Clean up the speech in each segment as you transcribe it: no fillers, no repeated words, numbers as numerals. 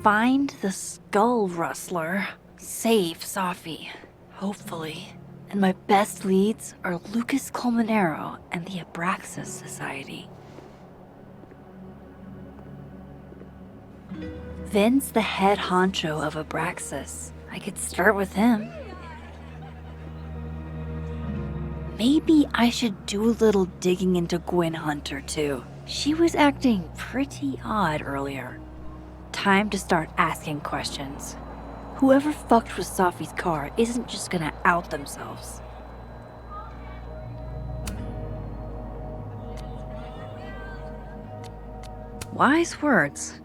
find the skull rustler, save Safi, hopefully. And my best leads are Lucas Colmenero and the Abraxas Society. Vin's the head honcho of Abraxas. I could start with him. Maybe I should do a little digging into Gwen Hunter too. She was acting pretty odd earlier. Time to start asking questions. Whoever fucked with Safi's car isn't just gonna out themselves. Wise words.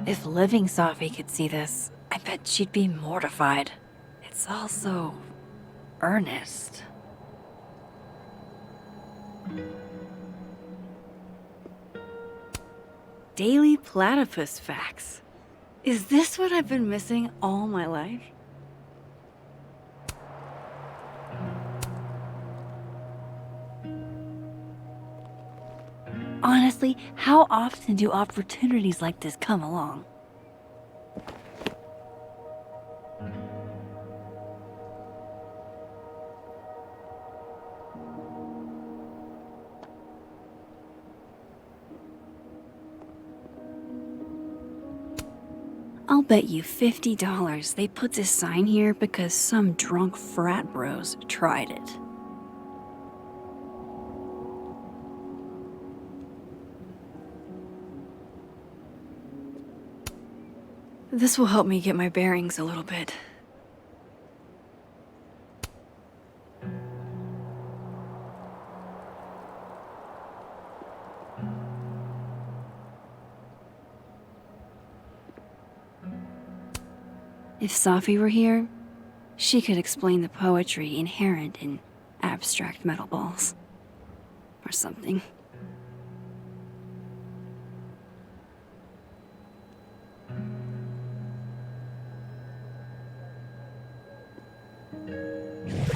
If living Safi could see this, I bet she'd be mortified. It's all so earnest. Daily platypus facts. Is this what I've been missing all my life? Honestly, how often do opportunities like this come along? I'll bet you $50 they put this sign here because some drunk frat bros tried it. This will help me get my bearings a little bit. If Safi were here, she could explain the poetry inherent in abstract metal balls. Or something.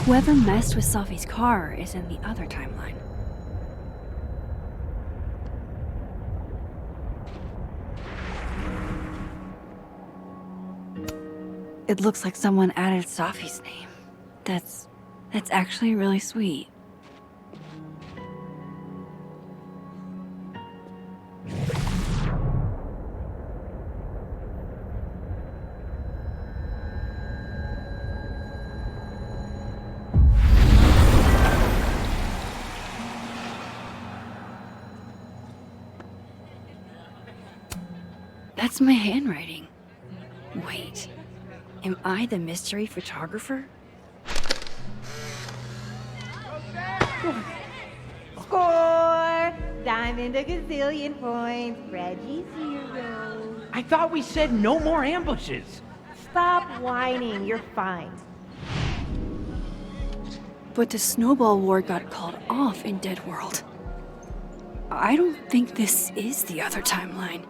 Whoever messed with Safi's car is in the other timeline. It looks like someone added Safi's name. That's actually really sweet. That's my handwriting. Wait, am I the mystery photographer? Score! Diamond a gazillion points, Reggie 0. I thought we said no more ambushes. Stop whining, you're fine. But the snowball war got called off in Dead World. I don't think this is the other timeline.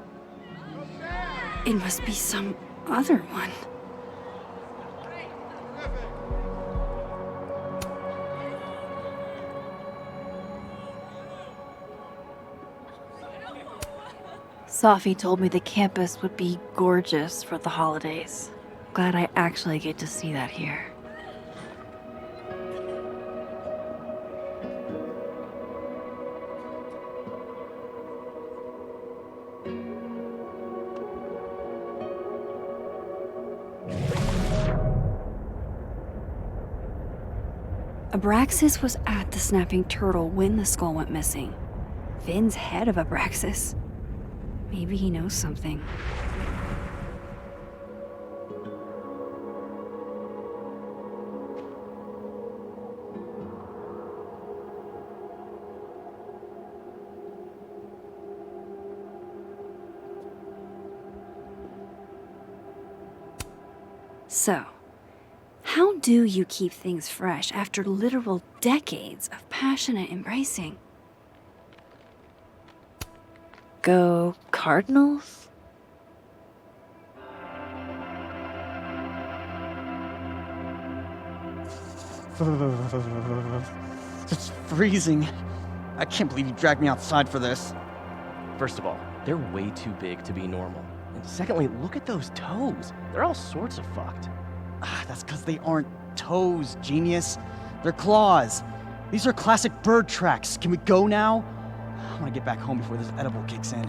It must be some other one. Safi told me the campus would be gorgeous for the holidays. Glad I actually get to see that here. Abraxas was at the Snapping Turtle when the skull went missing. Vin's head of Abraxas. Maybe he knows something. So, how do you keep things fresh after literal decades of passionate embracing? Go Cardinals? It's freezing. I can't believe you dragged me outside for this. First of all, they're way too big to be normal. And secondly, look at those toes. They're all sorts of fucked. That's because they aren't toes, genius. They're claws. These are classic bird tracks. Can we go now? I want to get back home before this edible kicks in.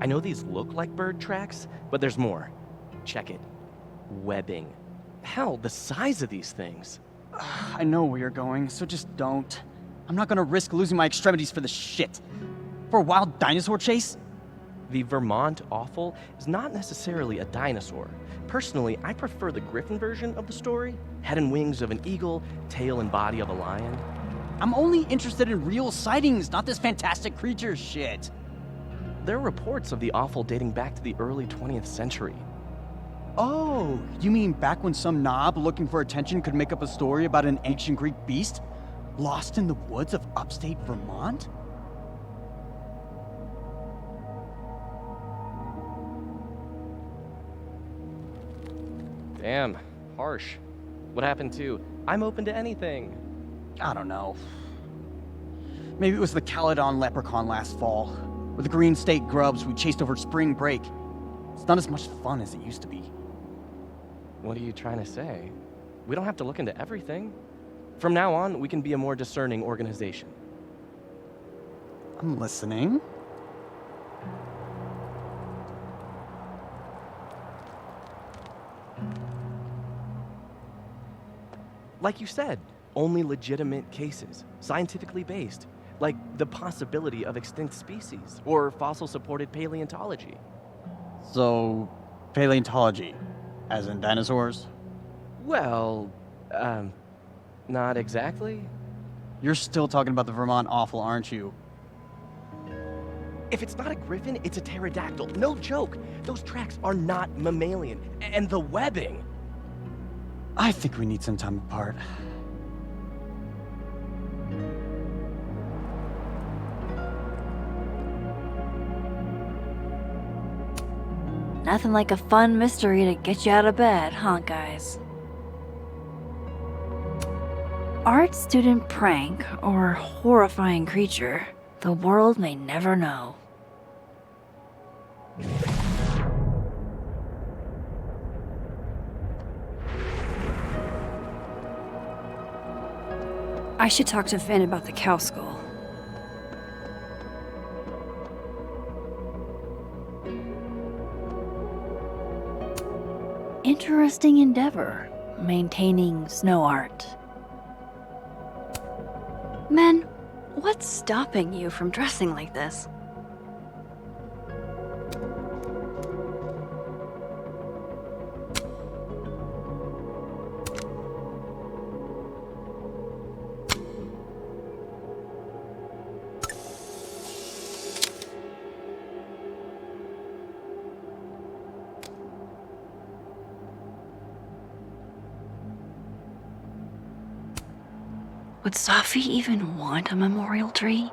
I know these look like bird tracks, but there's more. Check it. Webbing. Hell, the size of these things. I know where you're going, so just don't. I'm not gonna risk losing my extremities for this shit. For a wild dinosaur chase? The Vermont offal is not necessarily a dinosaur. Personally, I prefer the griffin version of the story. Head and wings of an eagle, tail and body of a lion. I'm only interested in real sightings, not this fantastic creature shit. There are reports of the offal dating back to the early 20th century. Oh, you mean back when some knob looking for attention could make up a story about an ancient Greek beast? Lost in the woods of upstate Vermont? Damn, harsh. What happened to, I'm open to anything? I don't know. Maybe it was the Caledon leprechaun last fall, or the green state grubs we chased over spring break. It's not as much fun as it used to be. What are you trying to say? We don't have to look into everything. From now on, we can be a more discerning organization. I'm listening. Like you said, only legitimate cases, scientifically based, like the possibility of extinct species or fossil-supported paleontology. So, paleontology, as in dinosaurs? Well, not exactly. You're still talking about the Vermont offal, aren't you? If it's not a griffin, it's a pterodactyl. No joke. Those tracks are not mammalian. And the webbing. I think we need some time apart. Nothing like a fun mystery to get you out of bed, huh, guys? Art student prank or horrifying creature, the world may never know. I should talk to Finn about the cow skull. Interesting endeavor, maintaining snow art. Men, what's stopping you from dressing like this? Would Safi even want a memorial tree?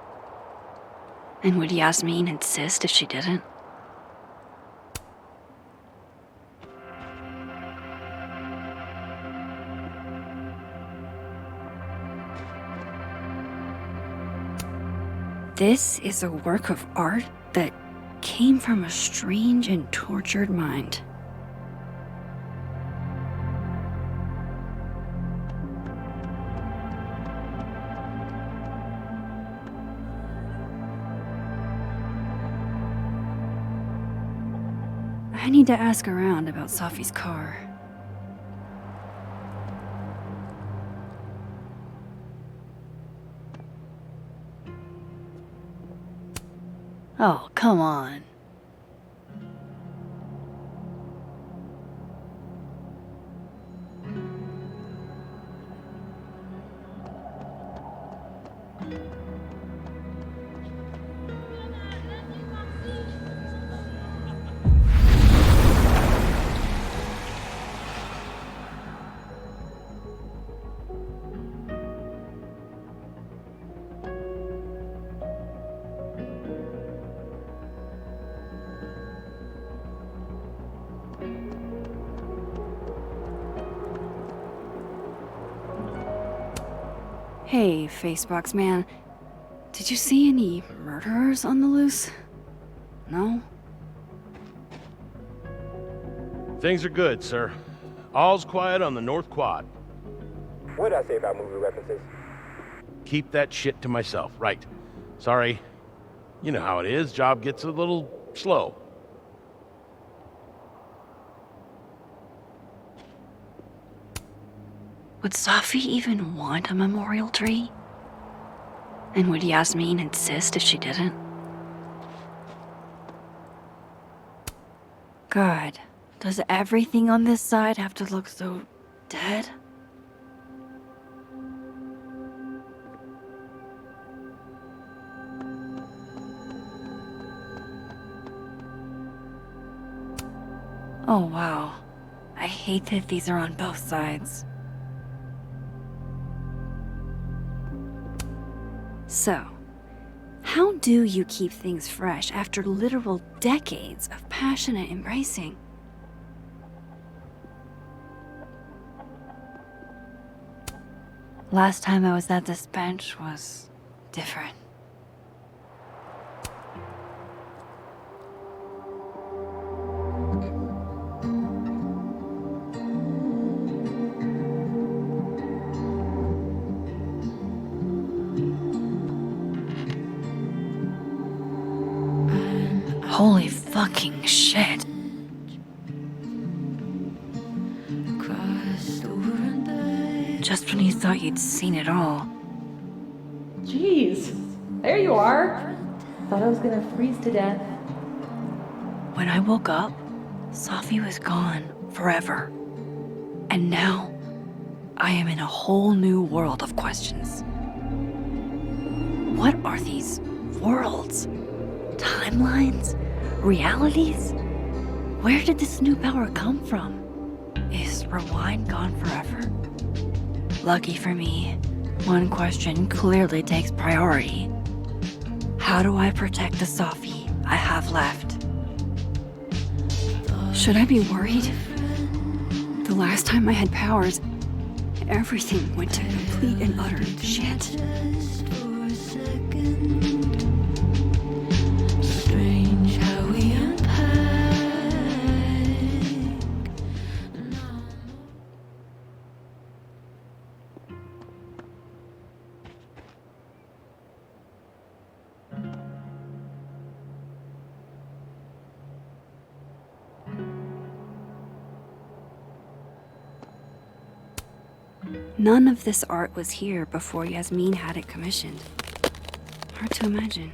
And would Yasmin insist if she didn't? This is a work of art that came from a strange and tortured mind. I need to ask around about Safi's car. Oh, come on. Hey, Facebox man. Did you see any murderers on the loose? No? Things are good, sir. All's quiet on the North Quad. What did I say about movie references? Keep that shit to myself, right? Sorry. You know how it is, job gets a little slow. Would Safi even want a memorial tree? And would Yasmin insist if she didn't? God, does everything on this side have to look so dead? Oh wow, I hate that these are on both sides. So, how do you keep things fresh after literal decades of passionate embracing? Last time I was at this bench was different. Holy fucking shit. Just when you thought you'd seen it all. Jeez, there you are. Thought I was gonna freeze to death. When I woke up, Safi was gone forever. And now, I am in a whole new world of questions. What are these worlds? Timelines? Realities? Where did this new power come from? Is Rewind gone forever? Lucky for me, one question clearly takes priority. How do I protect the Safi I have left? Should I be worried? The last time I had powers, everything went to complete and utter shit. None of this art was here before Yasmin had it commissioned. Hard to imagine.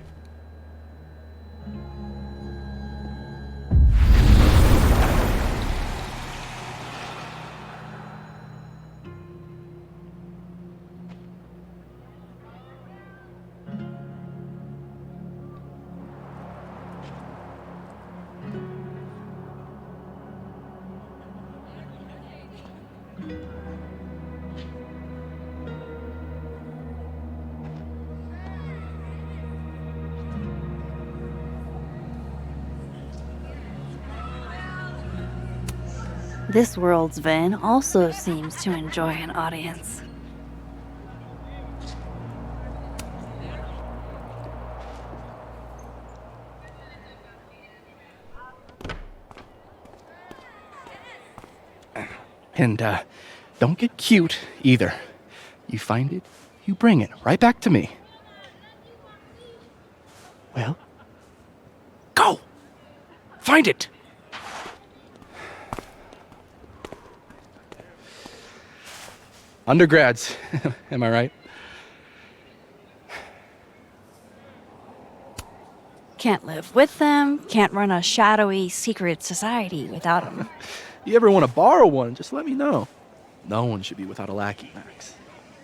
This world's Vin also seems to enjoy an audience. And, don't get cute, either. You find it, you bring it right back to me. Well, go! Find it! Undergrads, am I right? Can't live with them, can't run a shadowy, secret society without them. You ever want to borrow one, just let me know. No one should be without a lackey, Max.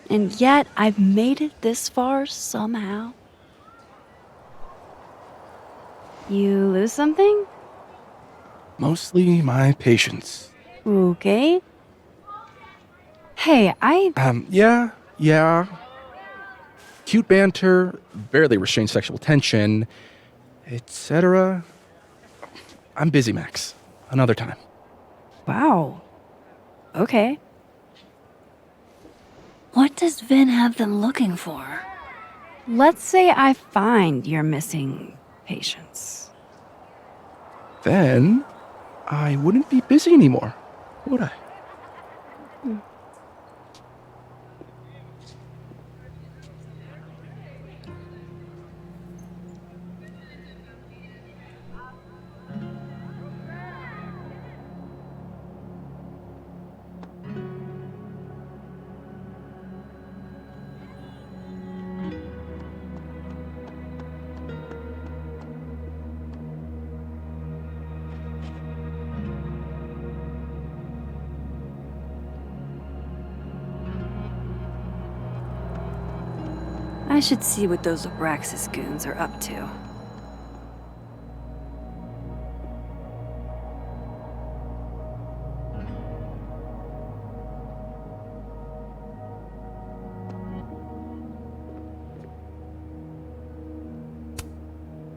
And yet, I've made it this far somehow. You lose something? Mostly my patience. Okay. Hey, Yeah. Cute banter, barely restrained sexual tension, etc. I'm busy, Max. Another time. Wow. Okay. What does Vin have them looking for? Let's say I find your missing patience. Then I wouldn't be busy anymore, would I? I should see what those Abraxas goons are up to.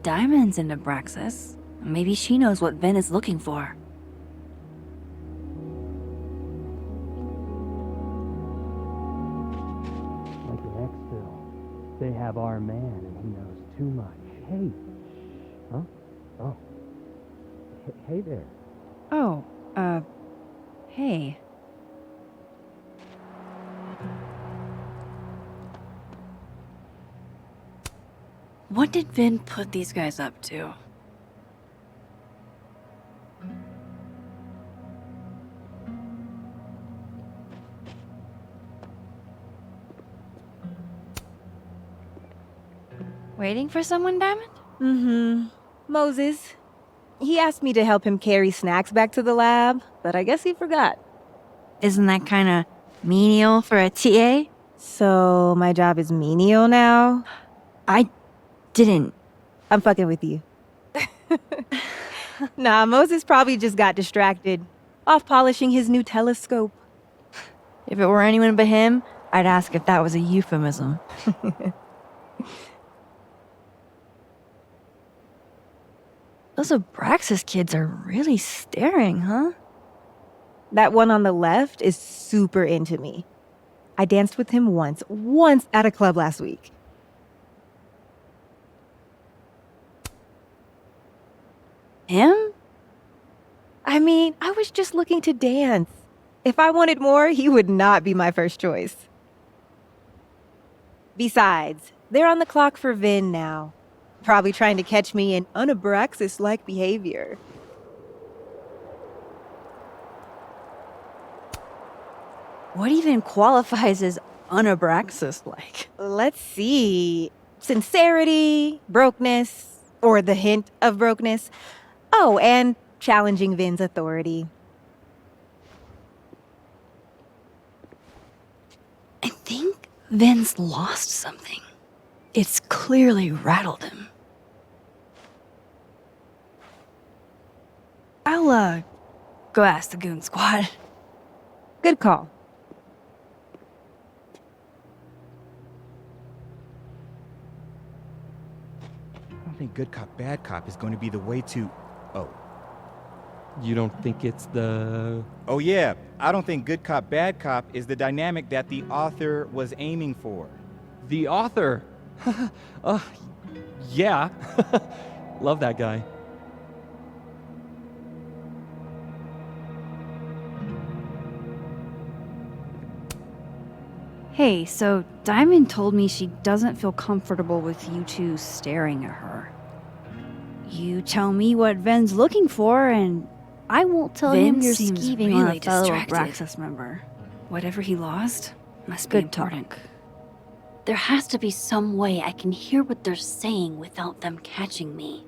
Diamond's in Abraxas. Maybe she knows what Vin is looking for. Like an exfil. They have our man and he knows too much. Hey. Huh? Oh. Hey there. Oh, hey. What did Vin put these guys up to? Waiting for someone, Diamond? Mm-hmm. Moses. He asked me to help him carry snacks back to the lab, but I guess he forgot. Isn't that kind of menial for a TA? So my job is menial now? I didn't. I'm fucking with you. Nah, Moses probably just got distracted. Off polishing his new telescope. If it were anyone but him, I'd ask if that was a euphemism. Those Abraxas kids are really staring, huh? That one on the left is super into me. I danced with him once at a club last week. Him? I mean, I was just looking to dance. If I wanted more, he would not be my first choice. Besides, they're on the clock for Vin now. Probably trying to catch me in unabraxas-like behavior. What even qualifies as unabraxas-like? Let's see. Sincerity, brokenness, or the hint of brokenness. Oh, and challenging Vin's authority. I think Vin's lost something. It's clearly rattled him. I'll, go ask the goon squad. Good call. I don't think good cop, bad cop is going to be the way to... Oh. You don't think it's the... Oh yeah, I don't think good cop, bad cop is the dynamic that the author was aiming for. The author? Yeah. Love that guy. Hey, so Diamond told me she doesn't feel comfortable with you two staring at her. You tell me what Ven's looking for, and I won't tell him you're skeeving on a fellow Abraxas member. Whatever he lost must be important. There has to be some way I can hear what they're saying without them catching me.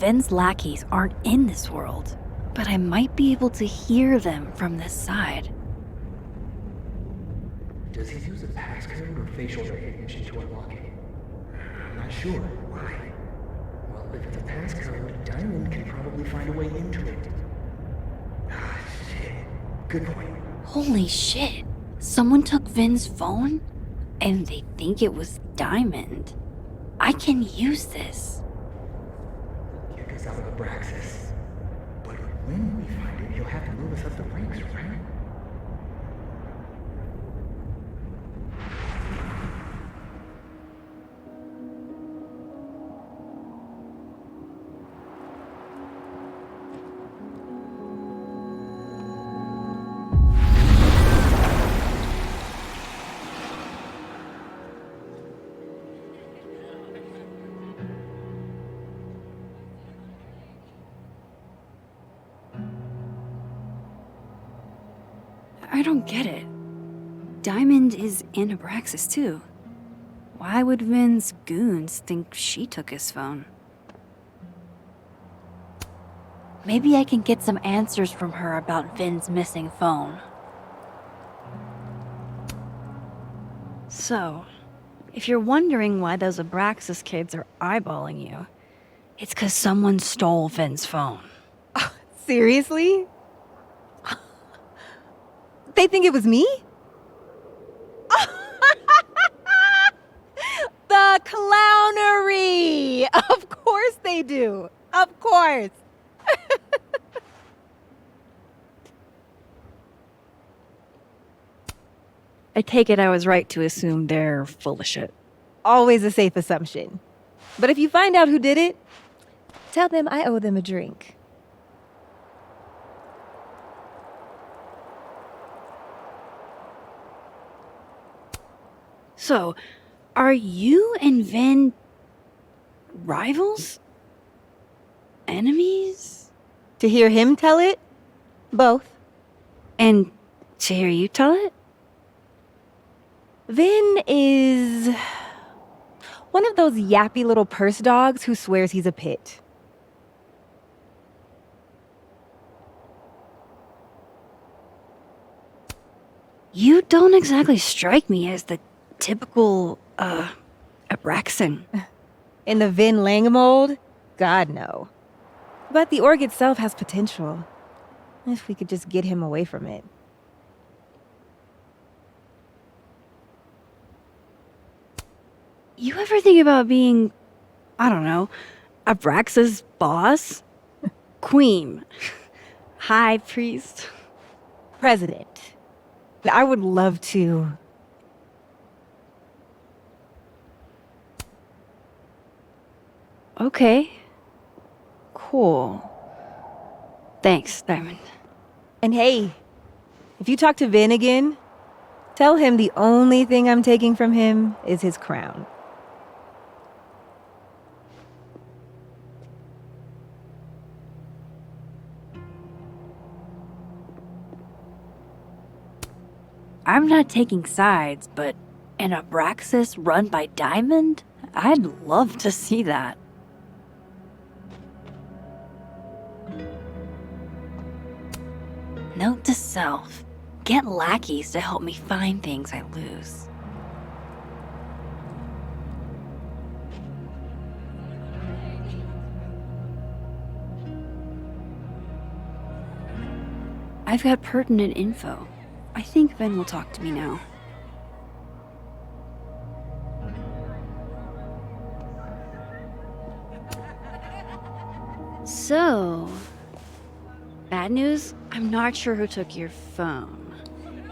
Vin's lackeys aren't in this world, but I might be able to hear them from this side. Does he use a passcode or facial recognition to unlock it? I'm not sure. Why? Well, if it's a passcode, Diamond can probably find a way into it. Ah, shit. Good point. Holy shit. Someone took Vin's phone, and they think it was Diamond. I can use this. Here goes out of Abraxas. But when we find it, he'll have to move us up the ranks, right? I don't get it. Diamond is in Abraxas too. Why would Vin's goons think she took his phone? Maybe I can get some answers from her about Vin's missing phone. So, if you're wondering why those Abraxas kids are eyeballing you, it's 'cause someone stole Vin's phone. Seriously? They think it was me? The clownery! Of course they do. Of course. I take it I was right to assume they're full of shit. Always a safe assumption. But if you find out who did it, tell them I owe them a drink. So, are you and Vin rivals? Enemies? To hear him tell it? Both. And to hear you tell it? Vin is one of those yappy little purse dogs who swears he's a pit. You don't exactly strike me as the typical, Abraxan. In the Vin Lang mold? God, no. But the org itself has potential. If we could just get him away from it. You ever think about being, I don't know, Abraxas' boss? Queen? High priest? President. I would love to. Okay. Cool. Thanks, Diamond. And hey, if you talk to Vin again, tell him the only thing I'm taking from him is his crown. I'm not taking sides, but an Abraxas run by Diamond? I'd love to see that. Note to self, get lackeys to help me find things I lose. I've got pertinent info. I think Vin will talk to me now. So, bad news, I'm not sure who took your phone.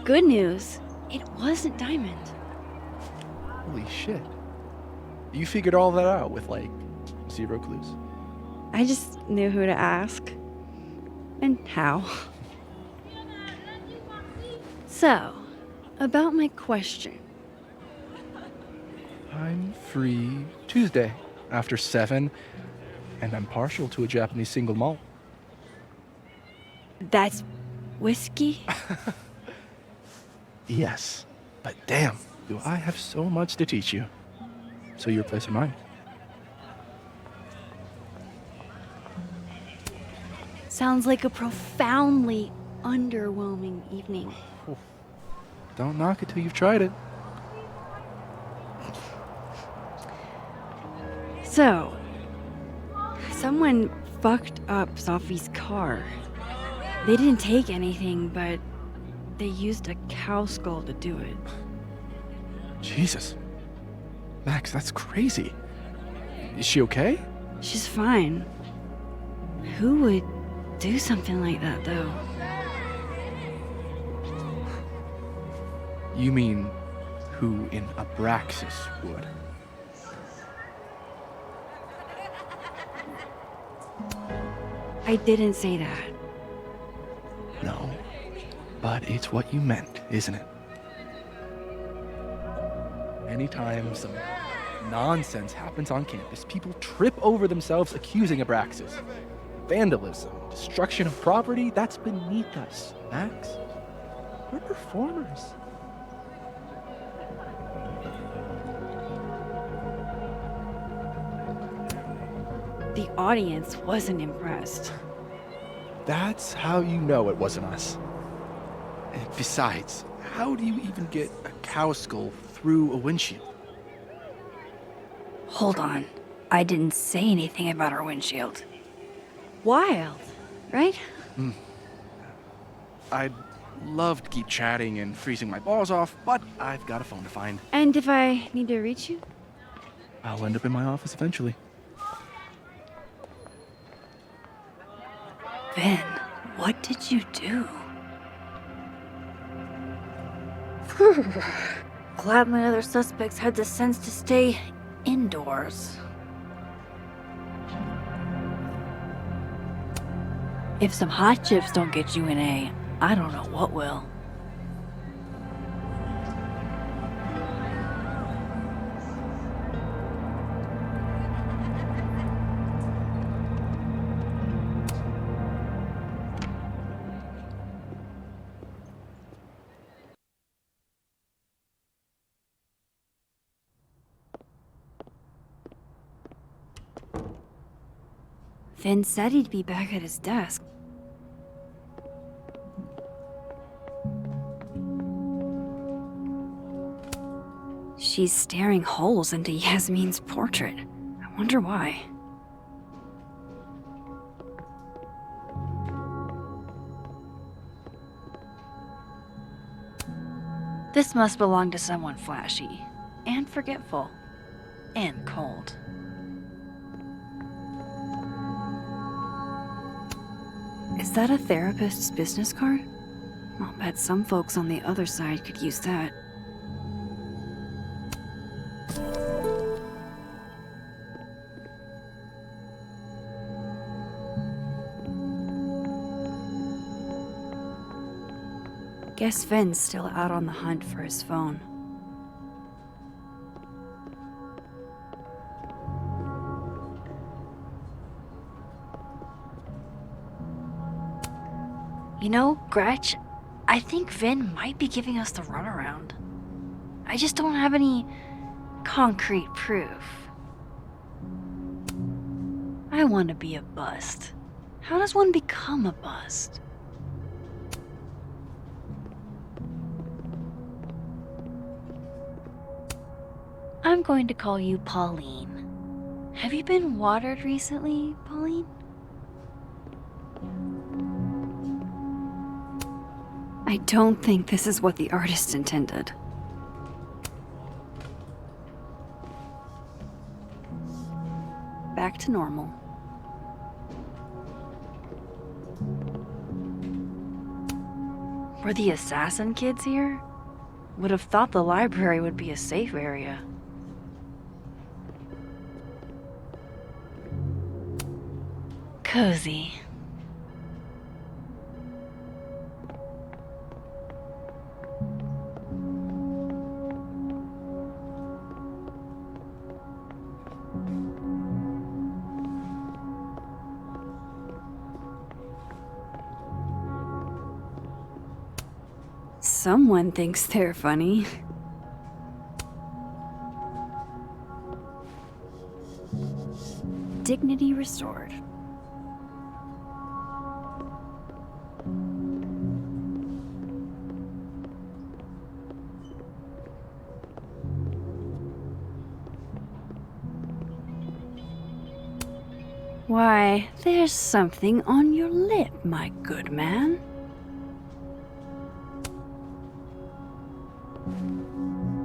Good news, it wasn't Diamond. Holy shit. You figured all that out with, like, 0 clues? I just knew who to ask. And how. So, about my question. I'm free Tuesday after 7, and I'm partial to a Japanese single malt. That's whiskey? Yes, but damn, do I have so much to teach you. So your place or mine? Sounds like a profoundly underwhelming evening. Don't knock it till you've tried it. So, someone fucked up Safi's car. They didn't take anything, but they used a cow skull to do it. Jesus. Max, that's crazy. Is she okay? She's fine. Who would do something like that, though? You mean who in Abraxas would? I didn't say that. No. But it's what you meant, isn't it? Anytime some nonsense happens on campus, people trip over themselves accusing Abraxas. Vandalism, destruction of property, that's beneath us, Max. We're performers. The audience wasn't impressed. That's how you know it wasn't us. And besides, how do you even get a cow skull through a windshield? Hold on. I didn't say anything about our windshield. Wild, right? I'd love to keep chatting and freezing my balls off, but I've got a phone to find. And if I need to reach you? I'll end up in my office eventually. Vin, what did you do? Glad my other suspects had the sense to stay indoors. If some hot chips don't get you an A, I don't know what will. Vin said he'd be back at his desk. She's staring holes into Yasmin's portrait. I wonder why. This must belong to someone flashy, and forgetful, and cold. Is that a therapist's business card? I'll bet some folks on the other side could use that. Guess Finn's still out on the hunt for his phone. You know, Gretch, I think Vin might be giving us the runaround. I just don't have any concrete proof. I want to be a bust. How does one become a bust? I'm going to call you Pauline. Have you been watered recently, Pauline? I don't think this is what the artist intended. Back to normal. Were the assassin kids here? Would have thought the library would be a safe area. Cozy. Someone thinks they're funny. Dignity restored. Why, there's something on your lip, my good man.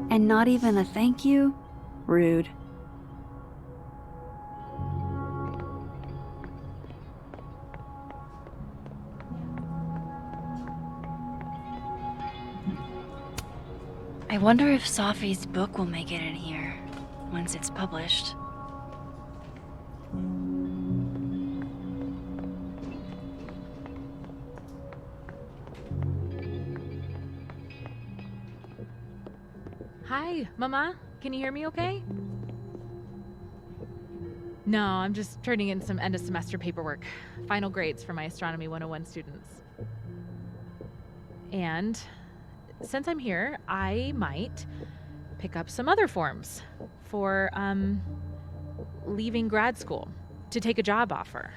And not even a thank you? Rude. I wonder if Safi's book will make it in here once it's published. Hi, Mama. Can you hear me okay? No, I'm just turning in some end of semester paperwork. Final grades for my Astronomy 101 students. And since I'm here, I might pick up some other forms for, leaving grad school to take a job offer.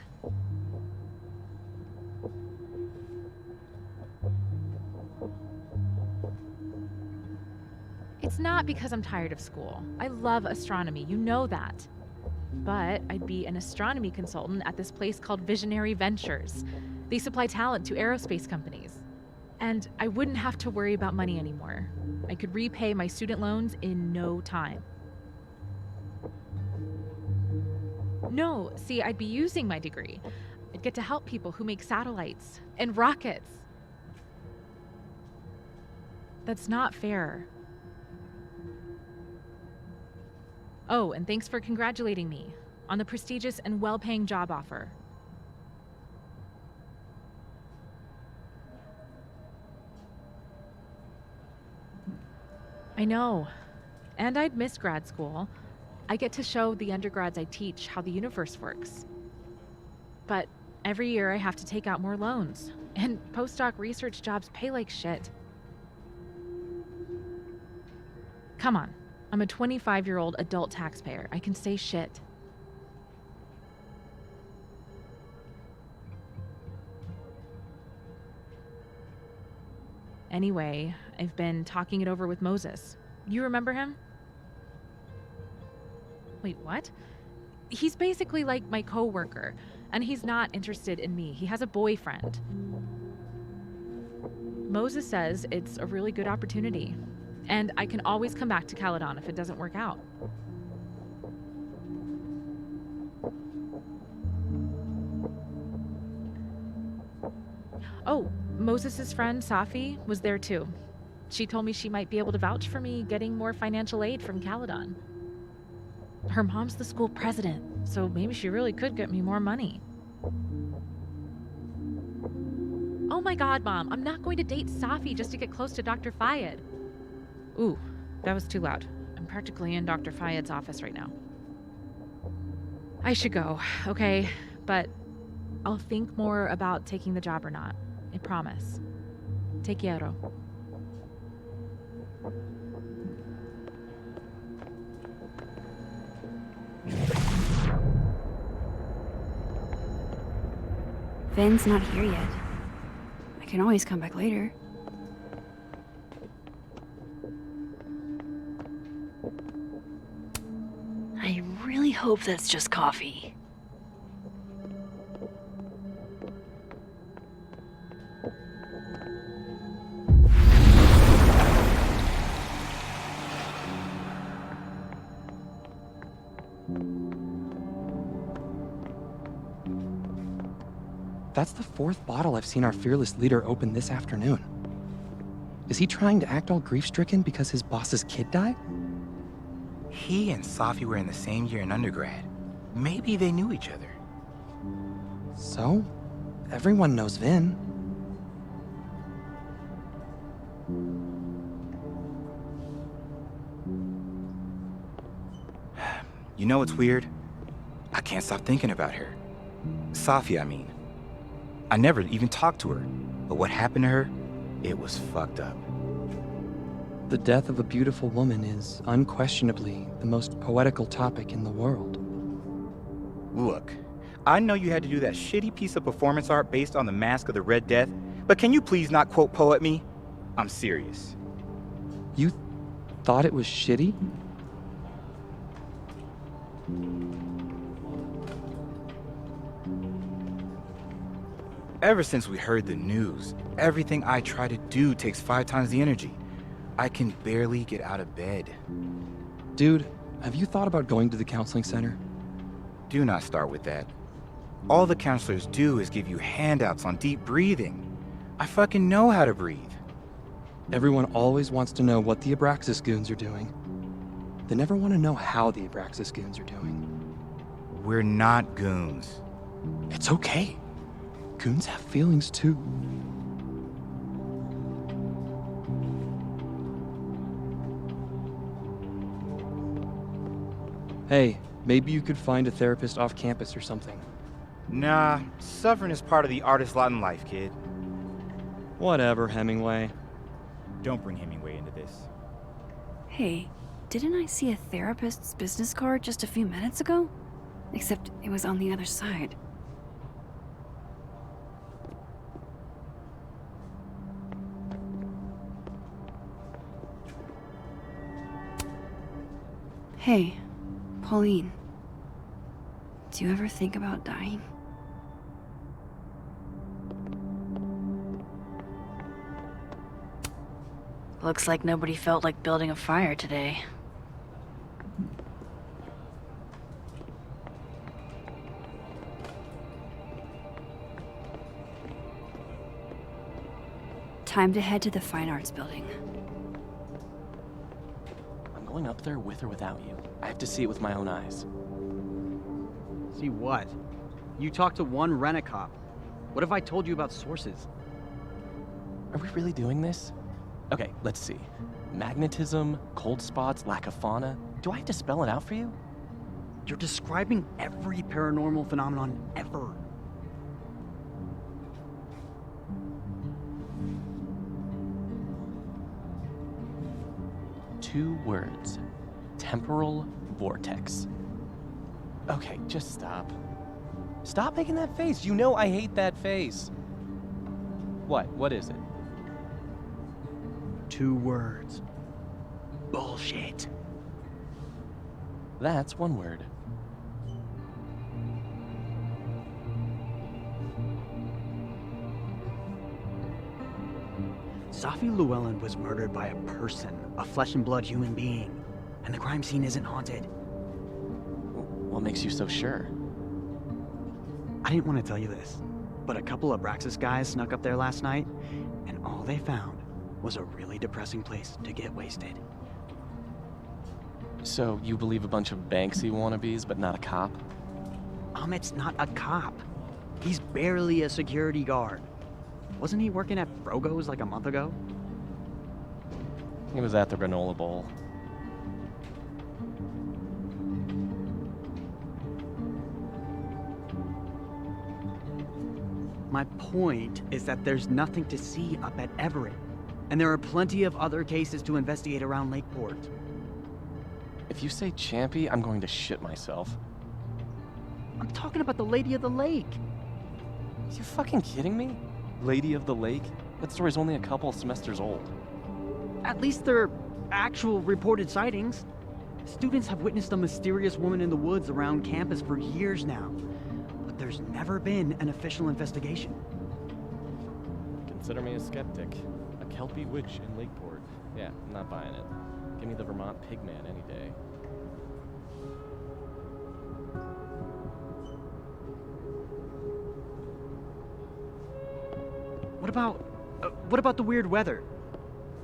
It's not because I'm tired of school. I love astronomy, you know that. But I'd be an astronomy consultant at this place called Visionary Ventures. They supply talent to aerospace companies. And I wouldn't have to worry about money anymore. I could repay my student loans in no time. No, see, I'd be using my degree. I'd get to help people who make satellites and rockets. That's not fair. Oh, and thanks for congratulating me on the prestigious and well-paying job offer. I know. And I'd miss grad school. I get to show the undergrads I teach how the universe works. But every year I have to take out more loans, and postdoc research jobs pay like shit. Come on, I'm a 25-year-old adult taxpayer. I can say shit. Anyway, I've been talking it over with Moses. You remember him? Wait, what? He's basically like my coworker, and he's not interested in me. He has a boyfriend. Moses says it's a really good opportunity, and I can always come back to Caledon if it doesn't work out. Oh, Moses' friend Safi was there too. She told me she might be able to vouch for me getting more financial aid from Caledon. Her mom's the school president, so maybe she really could get me more money. Oh my God, Mom, I'm not going to date Safi just to get close to Dr. Fayyad. Ooh, that was too loud. I'm practically in Dr. Fayyad's office right now. I should go, okay? But I'll think more about taking the job or not. I promise. Te quiero. Vin's not here yet. I can always come back later. I really hope that's just coffee. That's the fourth bottle I've seen our fearless leader open this afternoon. Is he trying to act all grief-stricken because his boss's kid died? He and Safi were in the same year in undergrad. Maybe they knew each other. So, everyone knows Vin. You know what's weird? I can't stop thinking about her. Safi, I mean. I never even talked to her, but what happened to her, it was fucked up. The death of a beautiful woman is unquestionably the most poetical topic in the world. Look, I know you had to do that shitty piece of performance art based on the Mask of the Red Death, but can you please not quote poet me? I'm serious. You thought it was shitty? Ever since we heard the news, everything I try to do takes 5 times the energy. I can barely get out of bed. Dude, have you thought about going to the counseling center? Do not start with that. All the counselors do is give you handouts on deep breathing. I fucking know how to breathe. Everyone always wants to know what the Abraxas goons are doing. They never want to know how the Abraxas goons are doing. We're not goons. It's okay. Goons have feelings too. Hey, maybe you could find a therapist off campus or something. Nah, suffering is part of the artist lot in life, kid. Whatever, Hemingway. Don't bring Hemingway into this. Hey, didn't I see a therapist's business card just a few minutes ago? Except it was on the other side. Hey, Pauline. Do you ever think about dying? Looks like nobody felt like building a fire today. Time to head to the Fine Arts building. I'm going up there with or without you. I have to see it with my own eyes. See what? You talked to one rent-a-cop. What if I told you about sources? Are we really doing this? Okay, let's see. Magnetism, cold spots, lack of fauna. Do I have to spell it out for you? You're describing every paranormal phenomenon ever. Two words. Temporal vortex. Okay, just stop. Stop making that face. You know I hate that face. What? What is it? 2 words. Bullshit. That's 1 word. Safi Llewellyn was murdered by a person, a flesh and blood human being, and the crime scene isn't haunted. What makes you so sure? I didn't want to tell you this, but a couple of Abraxas guys snuck up there last night, and all they found was a really depressing place to get wasted. So you believe a bunch of Banksy wannabes, but not a cop? Amit's not a cop. He's barely a security guard. Wasn't he working at Frogo's like a month ago? He was at the granola bowl. My point is that there's nothing to see up at Everett, and there are plenty of other cases to investigate around Lakeport. If you say Champy, I'm going to shit myself. I'm talking about the Lady of the Lake. Are you fucking kidding me? Lady of the Lake? That story's only a couple semesters old. At least they're actual reported sightings. Students have witnessed a mysterious woman in the woods around campus for years now, but there's never been an official investigation. Consider me a skeptic. A Kelpie witch in Lakeport. Yeah, I'm not buying it. Give me the Vermont pigman any day. What about the weird weather?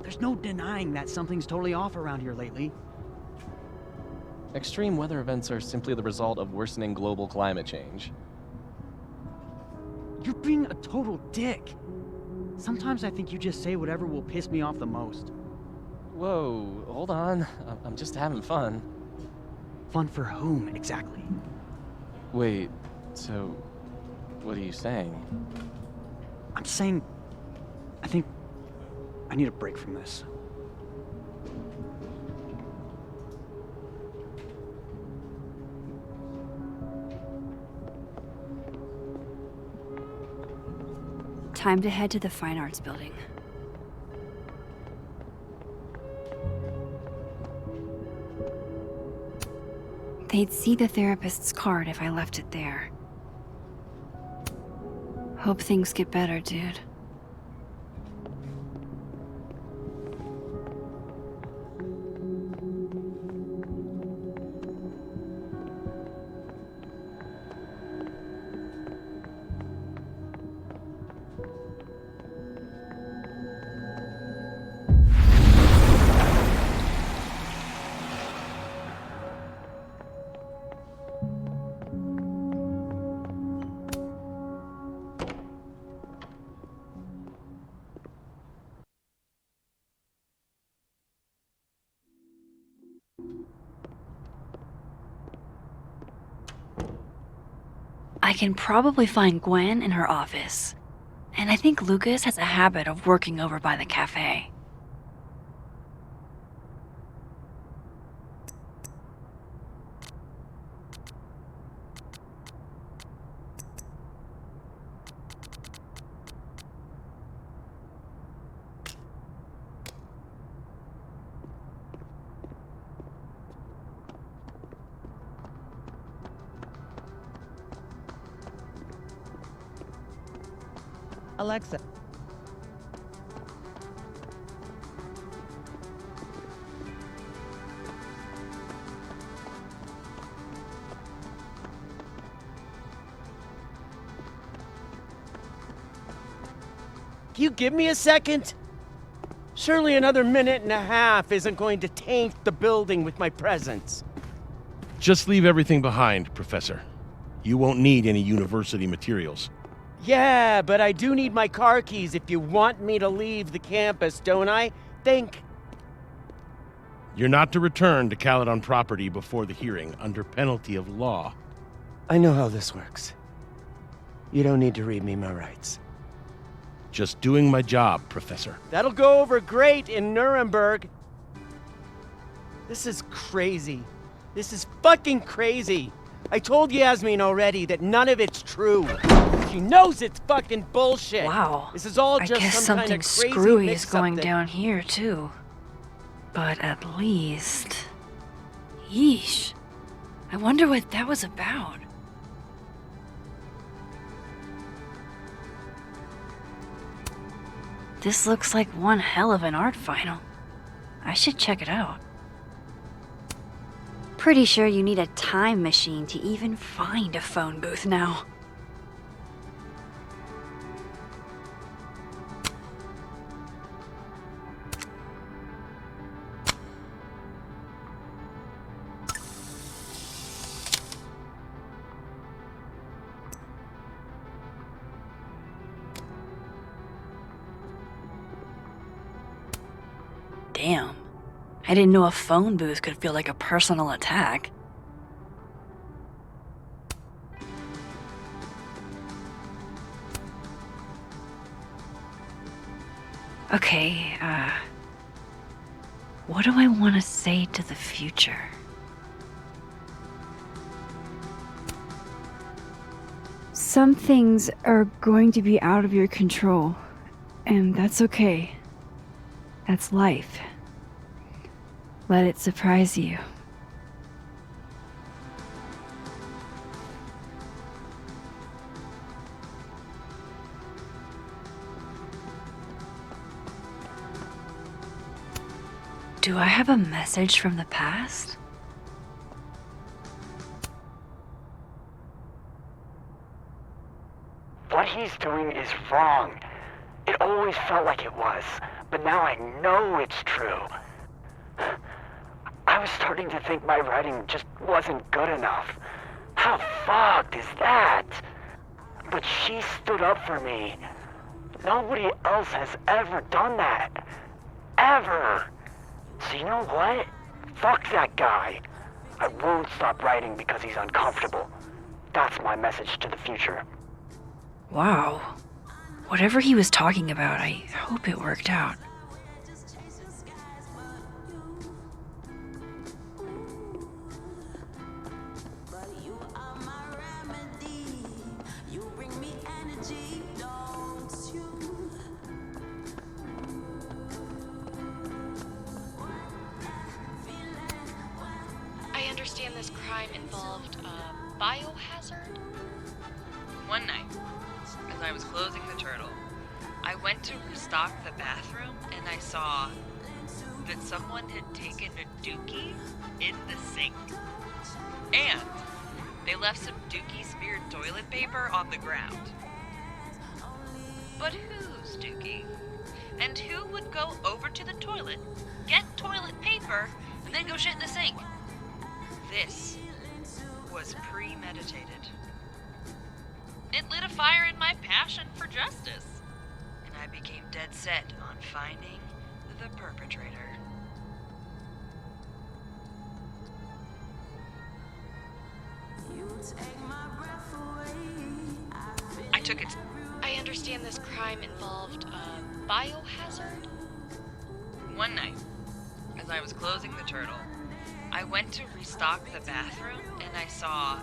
There's no denying that something's totally off around here lately. Extreme weather events are simply the result of worsening global climate change. You're being a total dick. Sometimes I think you just say whatever will piss me off the most. Whoa, hold on. I'm just having fun. Fun for whom, exactly? Wait, so what are you saying? I'm saying I think I need a break from this. Time to head to the Fine Arts building. They'd see the therapist's card if I left it there. Hope things get better, dude. I can probably find Gwen in her office. And I think Lucas has a habit of working over by the cafe. Alexa. Can you give me a second? Surely another minute and a half isn't going to taint the building with my presence. Just leave everything behind, Professor. You won't need any university materials. Yeah, but I do need my car keys if you want me to leave the campus, don't I? Think. You're not to return to Caledon property before the hearing, under penalty of law. I know how this works. You don't need to read me my rights. Just doing my job, Professor. That'll go over great in Nuremberg. This is crazy. This is fucking crazy. I told Yasmin already that none of it's true. She knows it's fucking bullshit. Wow. This is all I just guess some kind something of crazy screwy is mix-up going that- down here, too. But at least... Yeesh. I wonder what that was about. This looks like one hell of an art final. I should check it out. Pretty sure you need a time machine to even find a phone booth now. Damn. I didn't know a phone booth could feel like a personal attack. Okay, what do I want to say to the future? Some things are going to be out of your control, and that's okay. That's life. Let it surprise you. Do I have a message from the past? What he's doing is wrong. It always felt like it was, but now I know it's true. I was starting to think my writing just wasn't good enough. How fucked is that? But she stood up for me. Nobody else has ever done that. Ever. So you know what? Fuck that guy. I won't stop writing because he's uncomfortable. That's my message to the future. Wow. Whatever he was talking about, I hope it worked out. I understand this crime involved a biohazard? One night, a as I was closing the turtle, I went to restock the bathroom and I saw that someone had taken a dookie in the sink. And they left some dookie-smeared toilet paper on the ground. But whose dookie? And who would go over to the toilet, get toilet paper, and then go shit in the sink? This was premeditated. It lit a fire in my passion for justice, and I became dead set on finding the perpetrator. I took it. I understand this crime involved a biohazard? One night, as I was closing the turtle, I went to restock the bathroom and I saw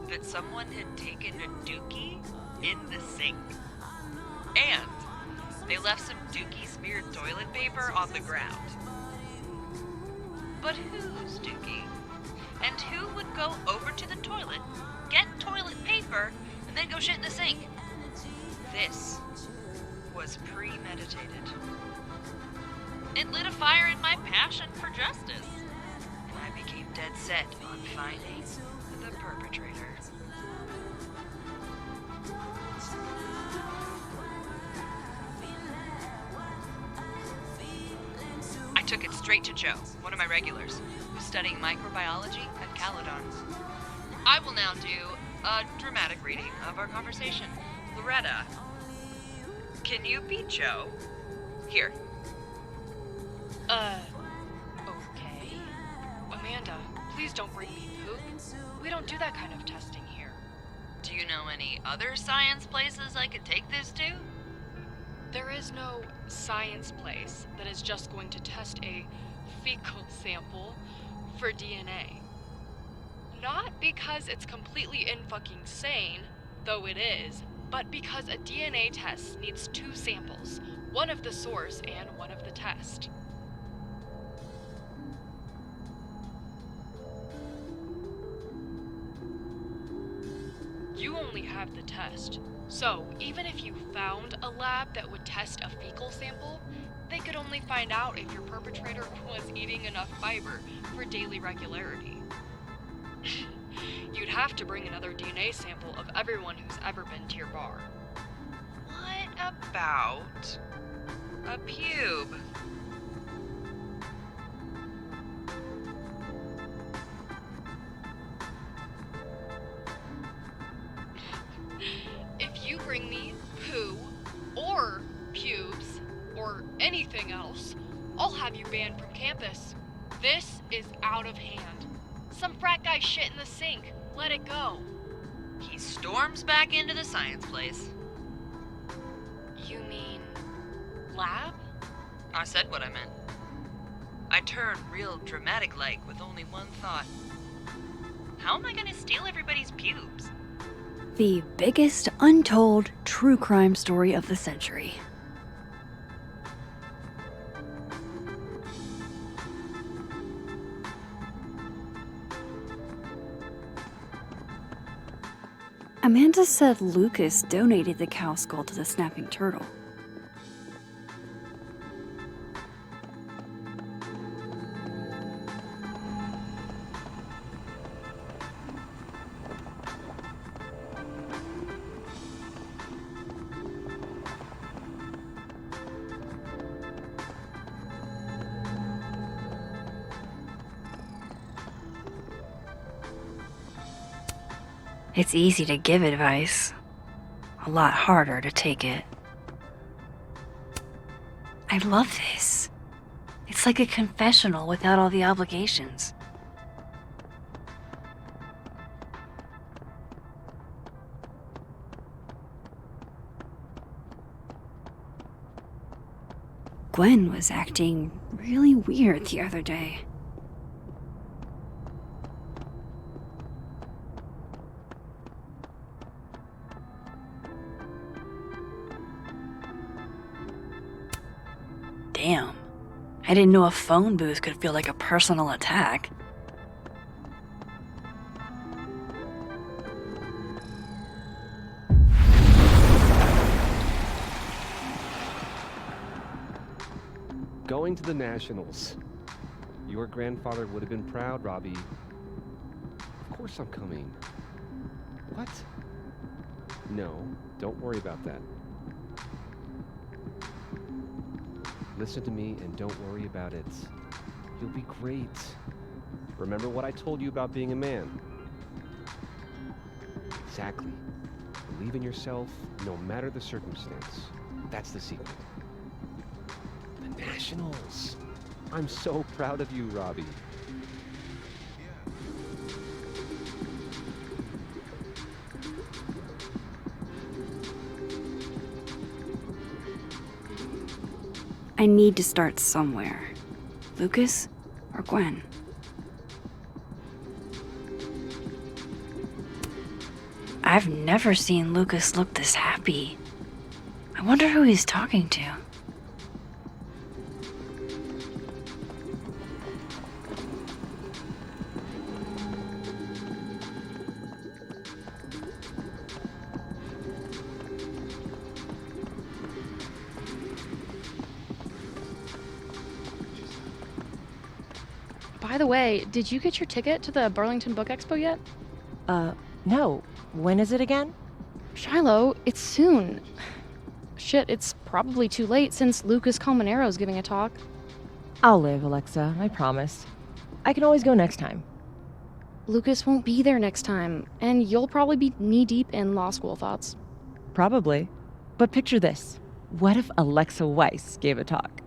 that someone had taken a dookie in the sink. And they left some dookie-smeared toilet paper on the ground. But whose dookie? And who would go over to the toilet, get toilet paper, and then go shit in the sink? This was premeditated. It lit a fire in my passion for justice, and I became dead set on finding the perpetrator. I took it straight to Joe, one of my regulars, who's studying microbiology at Caledon. I will now do a dramatic reading of our conversation. Loretta, can you be Joe? Here. Okay. Amanda, please don't bring me poop. We don't do that kind of testing here. Do you know any other science places I could take this to? There is no science place that is just going to test a fecal sample for DNA. Not because it's completely in-fucking-sane, though it is, but because a DNA test needs two samples, one of the source and one of the test. You only have the test, so even if you found a lab that would test a fecal sample, they could only find out if your perpetrator was eating enough fiber for daily regularity. You'd have to bring another DNA sample of everyone who's ever been to your bar. What about a pube? If you bring me poo, or pubes, or anything else, I'll have you banned from campus. This is out of hand. Some frat guy shit in the sink. Let it go. He storms back into the science place. You mean lab? I said what I meant. I turn real dramatic-like with only one thought. How am I gonna steal everybody's pubes? The biggest untold true crime story of the century. Amanda said Lucas donated the cow skull to the snapping turtle. It's easy to give advice, a lot harder to take it. I love this. It's like a confessional without all the obligations. Gwen was acting really weird the other day. Damn. I didn't know a phone booth could feel like a personal attack. going to the Nationals. Your grandfather would have been proud, Robbie. Of course I'm coming. What? No, don't worry about that. Listen to me and don't worry about it. You'll be great. Remember what I told you about being a man? Exactly. Believe in yourself, no matter the circumstance. That's the secret. The Nationals. I'm so proud of you, Robbie. I need to start somewhere. Lucas or Gwen? I've never seen Lucas look this happy. I wonder who he's talking to. By the way, did you get your ticket to the Burlington Book Expo yet? No. When is it again? Shiloh, it's soon. Shit, it's probably too late since Lucas Colmenaro's giving a talk. I'll live, Alexa, I promise. I can always go next time. Lucas won't be there next time, and you'll probably be knee-deep in law school thoughts. Probably. But picture this. What if Alexa Weiss gave a talk?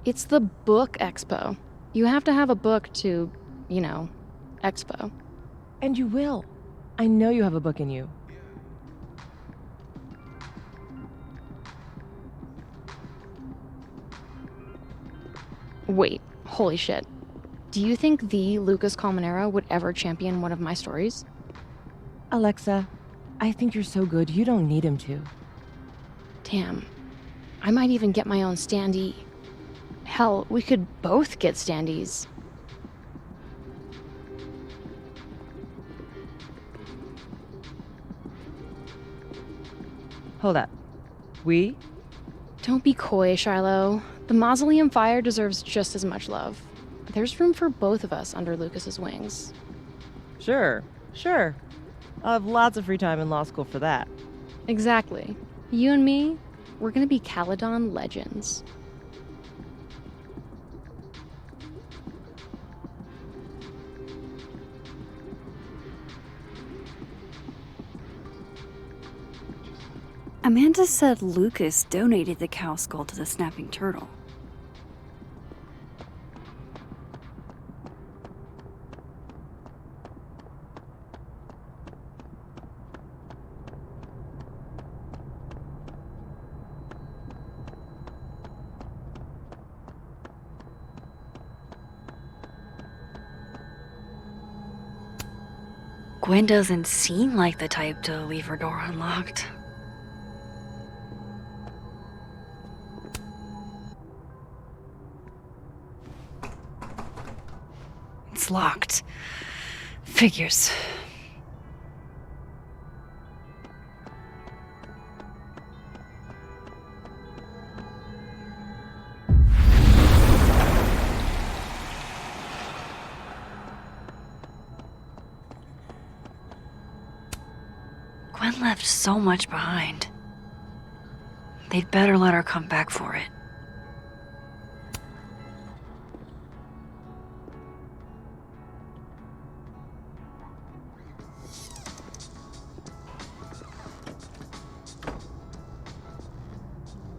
It's the Book Expo. You have to have a book to, expo. And you will. I know you have a book in you. Wait, holy shit. Do you think the Lucas Colmenero would ever champion one of my stories? Alexa, I think you're so good you don't need him to. Damn. I might even get my own standee. Hell, we could both get standees. Hold up. We? Don't be coy, Shiloh. The mausoleum fire deserves just as much love. There's room for both of us under Lucas's wings. Sure. I'll have lots of free time in law school for that. Exactly. You and me, we're gonna be Caledon legends. Amanda said Lucas donated the cow skull to the snapping turtle. Gwen doesn't seem like the type to leave her door unlocked. It's locked. Figures. Gwen left so much behind. They'd better let her come back for it.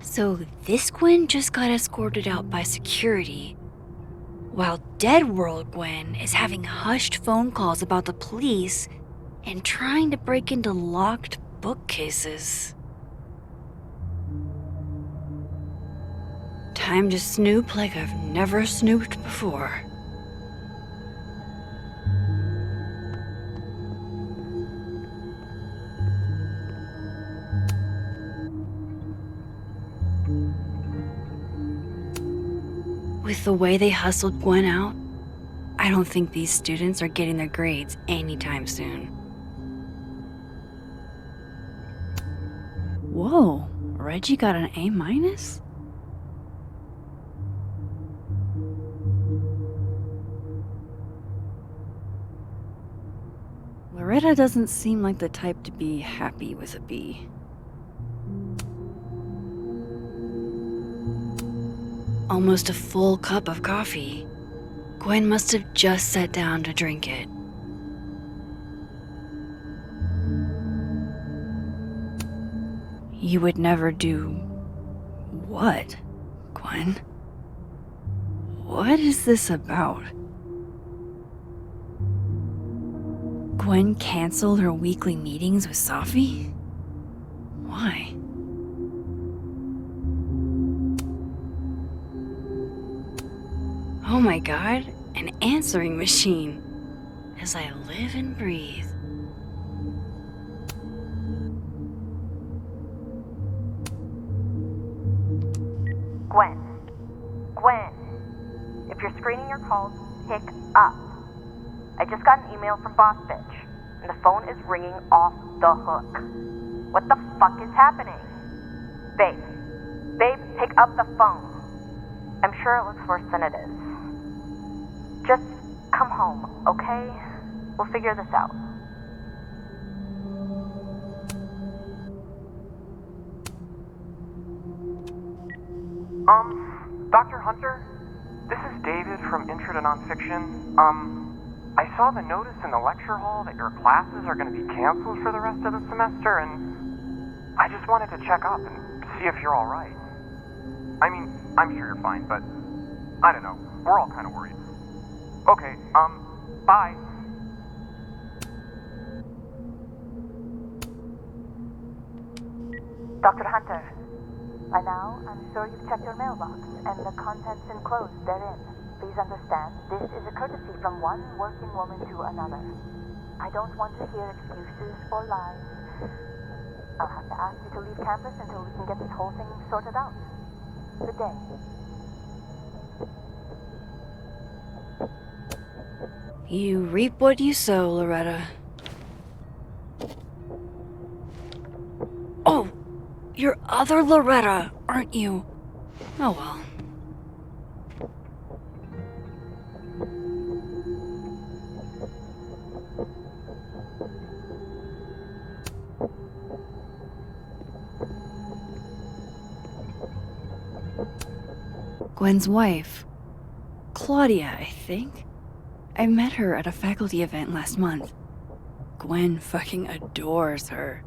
So this Gwen just got escorted out by security, while Dead World Gwen is having hushed phone calls about the police and trying to break into locked bookcases. Time to snoop like I've never snooped before. With the way they hustled Gwen out, I don't think these students are getting their grades anytime soon. Whoa, Reggie got an A-? Loretta doesn't seem like the type to be happy with a B. Almost a full cup of coffee. Gwen must have just sat down to drink it. You would never do what, Gwen? What is this about? Gwen canceled her weekly meetings with Safi? Why? Oh my god, an answering machine. As I live and breathe. Gwen. Gwen. If you're screening your calls, pick up. I just got an email from Boss Bitch, and the phone is ringing off the hook. What the fuck is happening? Babe. Babe, pick up the phone. I'm sure it looks worse than it is. Just come home, okay? We'll figure this out. Dr. Hunter? This is David from Intro to Nonfiction. I saw the notice in the lecture hall that your classes are going to be canceled for the rest of the semester, and I just wanted to check up and see if you're all right. I mean, I'm sure you're fine, but I don't know. We're all kind of worried. Okay, bye. Dr. Hunter, by now, I'm sure you've checked your mailbox and the contents enclosed therein. Please understand, this is a courtesy from one working woman to another. I don't want to hear excuses or lies. I'll have to ask you to leave campus until we can get this whole thing sorted out. Good day. You reap what you sow, Loretta. Oh, you're other Loretta, aren't you? Oh well. Gwen's wife. Claudia, I think. I met her at a faculty event last month. Gwen fucking adores her.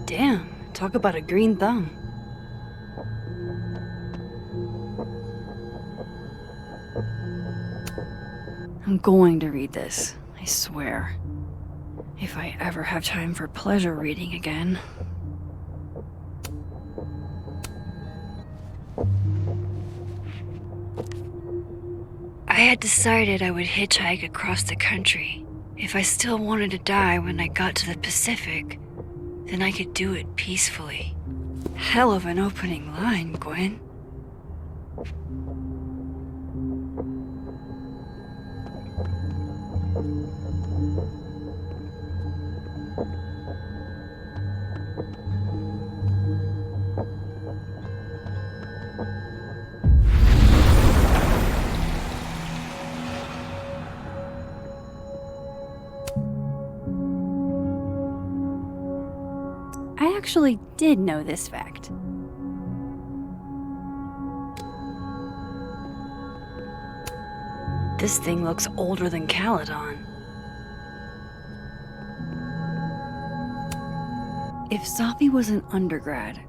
Damn, talk about a green thumb. I'm going to read this, I swear. If I ever have time for pleasure reading again. I had decided I would hitchhike across the country. If I still wanted to die when I got to the Pacific, then I could do it peacefully. Hell of an opening line, Gwen. I actually did know this fact. This thing looks older than Caledon. If Safi was an undergrad,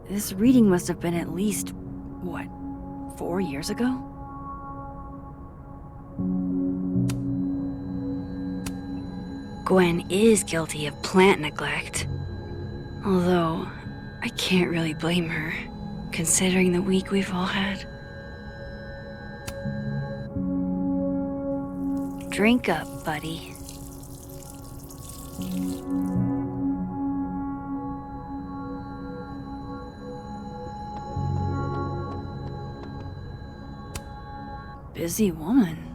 this reading must have been at least, 4 years ago? Gwen is guilty of plant neglect. Although, I can't really blame her, considering the week we've all had. Drink up, buddy. Busy woman.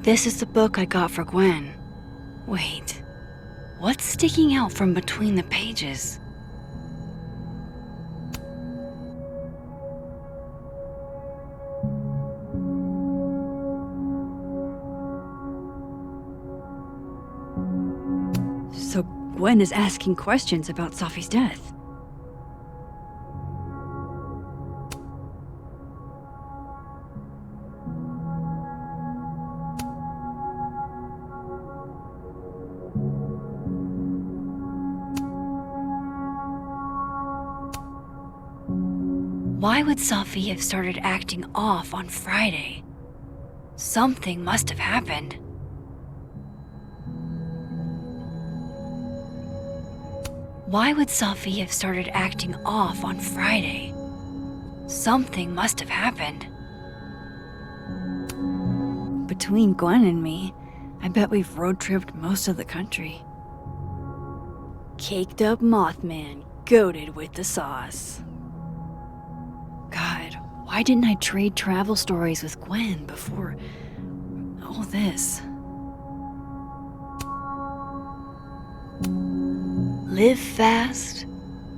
This is the book I got for Gwen. Wait, what's sticking out from between the pages? So Gwen is asking questions about Safi's death. Why would Safi have started acting off on Friday? Something must have happened. Why would Safi have started acting off on Friday? Something must have happened. Between Gwen and me, I bet we've road-tripped most of the country. Caked up Mothman, goated with the sauce. God, why didn't I trade travel stories with Gwen before all this? Live fast,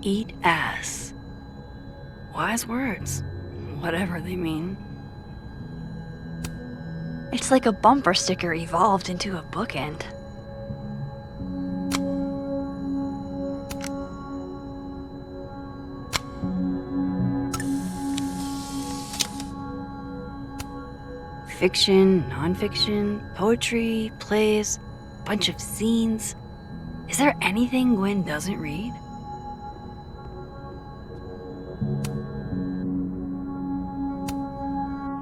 eat ass. Wise words, whatever they mean. It's like a bumper sticker evolved into a bookend. Fiction, nonfiction, poetry, plays, bunch of scenes. Is there anything Gwen doesn't read?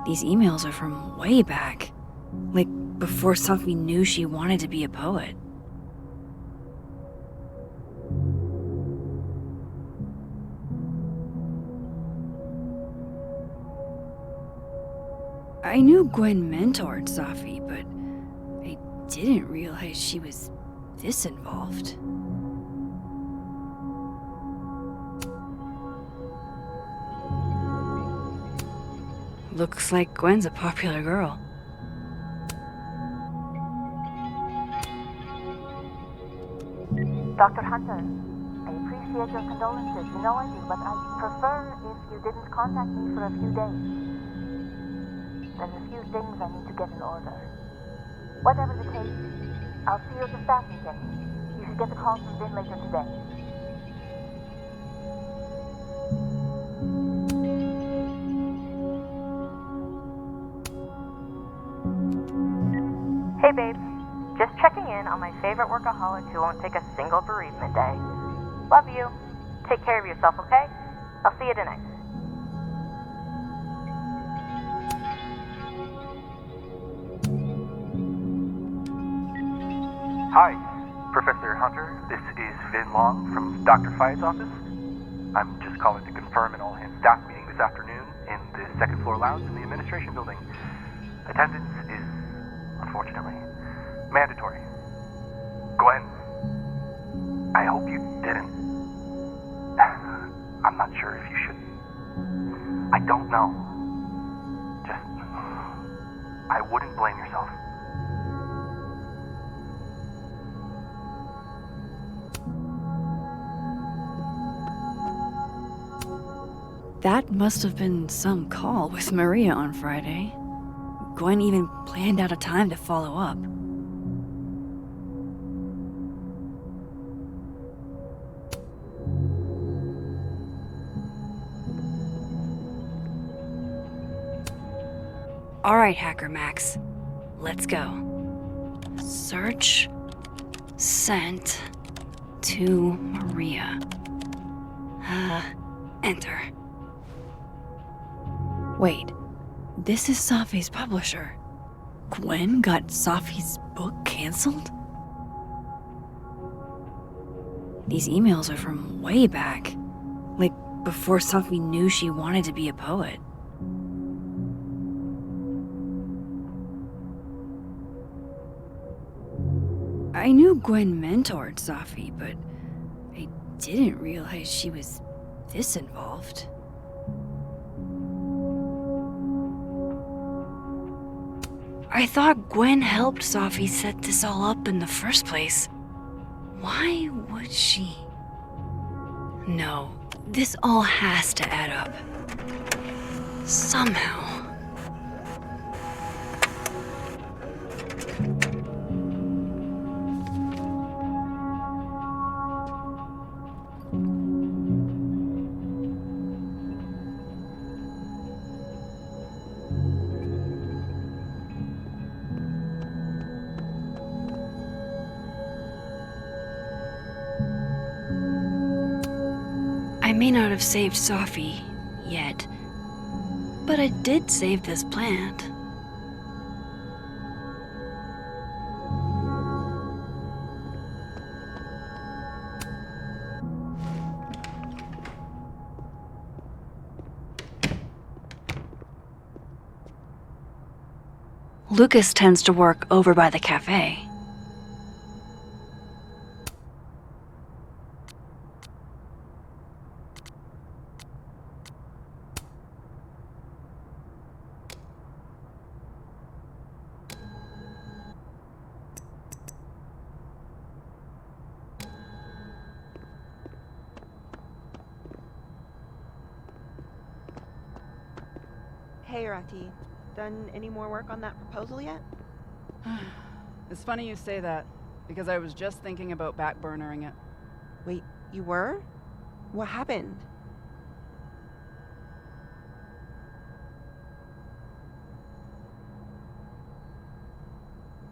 These emails are from way back, like before Safi knew she wanted to be a poet. I knew Gwen mentored Safi, but I didn't realize she was this involved. Looks like Gwen's a popular girl. Dr. Hunter, I appreciate your condolences. You know I do, but I'd prefer if you didn't contact me for a few days. There's a few things I need to get in order. Whatever the case, I'll see you at the staff meeting. You should get the call from Vin later today. Hey babe, just checking in on my favorite workaholic who won't take a single bereavement day. Love you. Take care of yourself, okay? I'll see you tonight. Hi, Professor Hunter. This is Vin Long from Dr. Fayyad's office. I'm just calling to confirm an all-hands staff meeting this afternoon in the second floor lounge in the administration building. Attendance is, unfortunately, mandatory. Gwen, I hope you didn't. I'm not sure if you should. I don't know. Just, I wouldn't blame yourself. That must have been some call with Maria on Friday. Gwen even planned out a time to follow up. All right, Hacker Max. Let's go. Search sent to Maria. Enter. Wait, this is Safi's publisher. Gwen got Safi's book canceled? These emails are from way back, like before Safi knew she wanted to be a poet. I knew Gwen mentored Safi, but I didn't realize she was this involved. I thought Gwen helped Safi set this all up in the first place. Why would she? No, this all has to add up. Somehow. I may not have saved Safi yet, but I did save this plant. Lucas tends to work over by the cafe. Hey, Rati. Done any more work on that proposal yet? It's funny you say that, because I was just thinking about backburnering it. Wait, you were? What happened?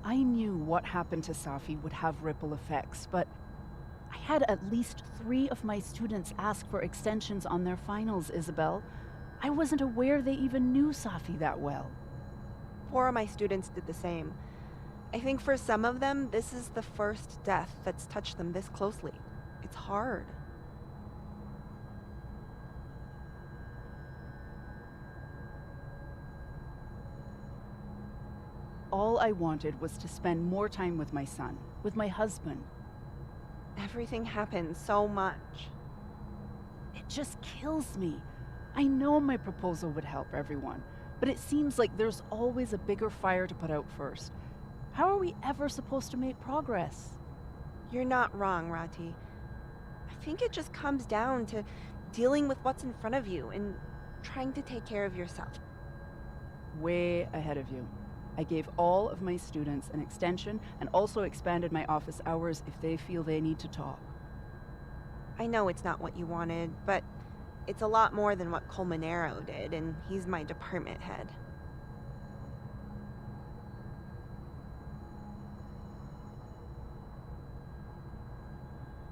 I knew what happened to Safi would have ripple effects, but I had at least 3 of my students ask for extensions on their finals, Isabel. I wasn't aware they even knew Safi that well. 4 of my students did the same. I think for some of them, this is the first death that's touched them this closely. It's hard. All I wanted was to spend more time with my son, with my husband. Everything happened so much. It just kills me. I know my proposal would help everyone, but it seems like there's always a bigger fire to put out first. How are we ever supposed to make progress? You're not wrong, Rati. I think it just comes down to dealing with what's in front of you and trying to take care of yourself. Way ahead of you. I gave all of my students an extension and also expanded my office hours if they feel they need to talk. I know it's not what you wanted, but it's a lot more than what Colmenero did, and he's my department head.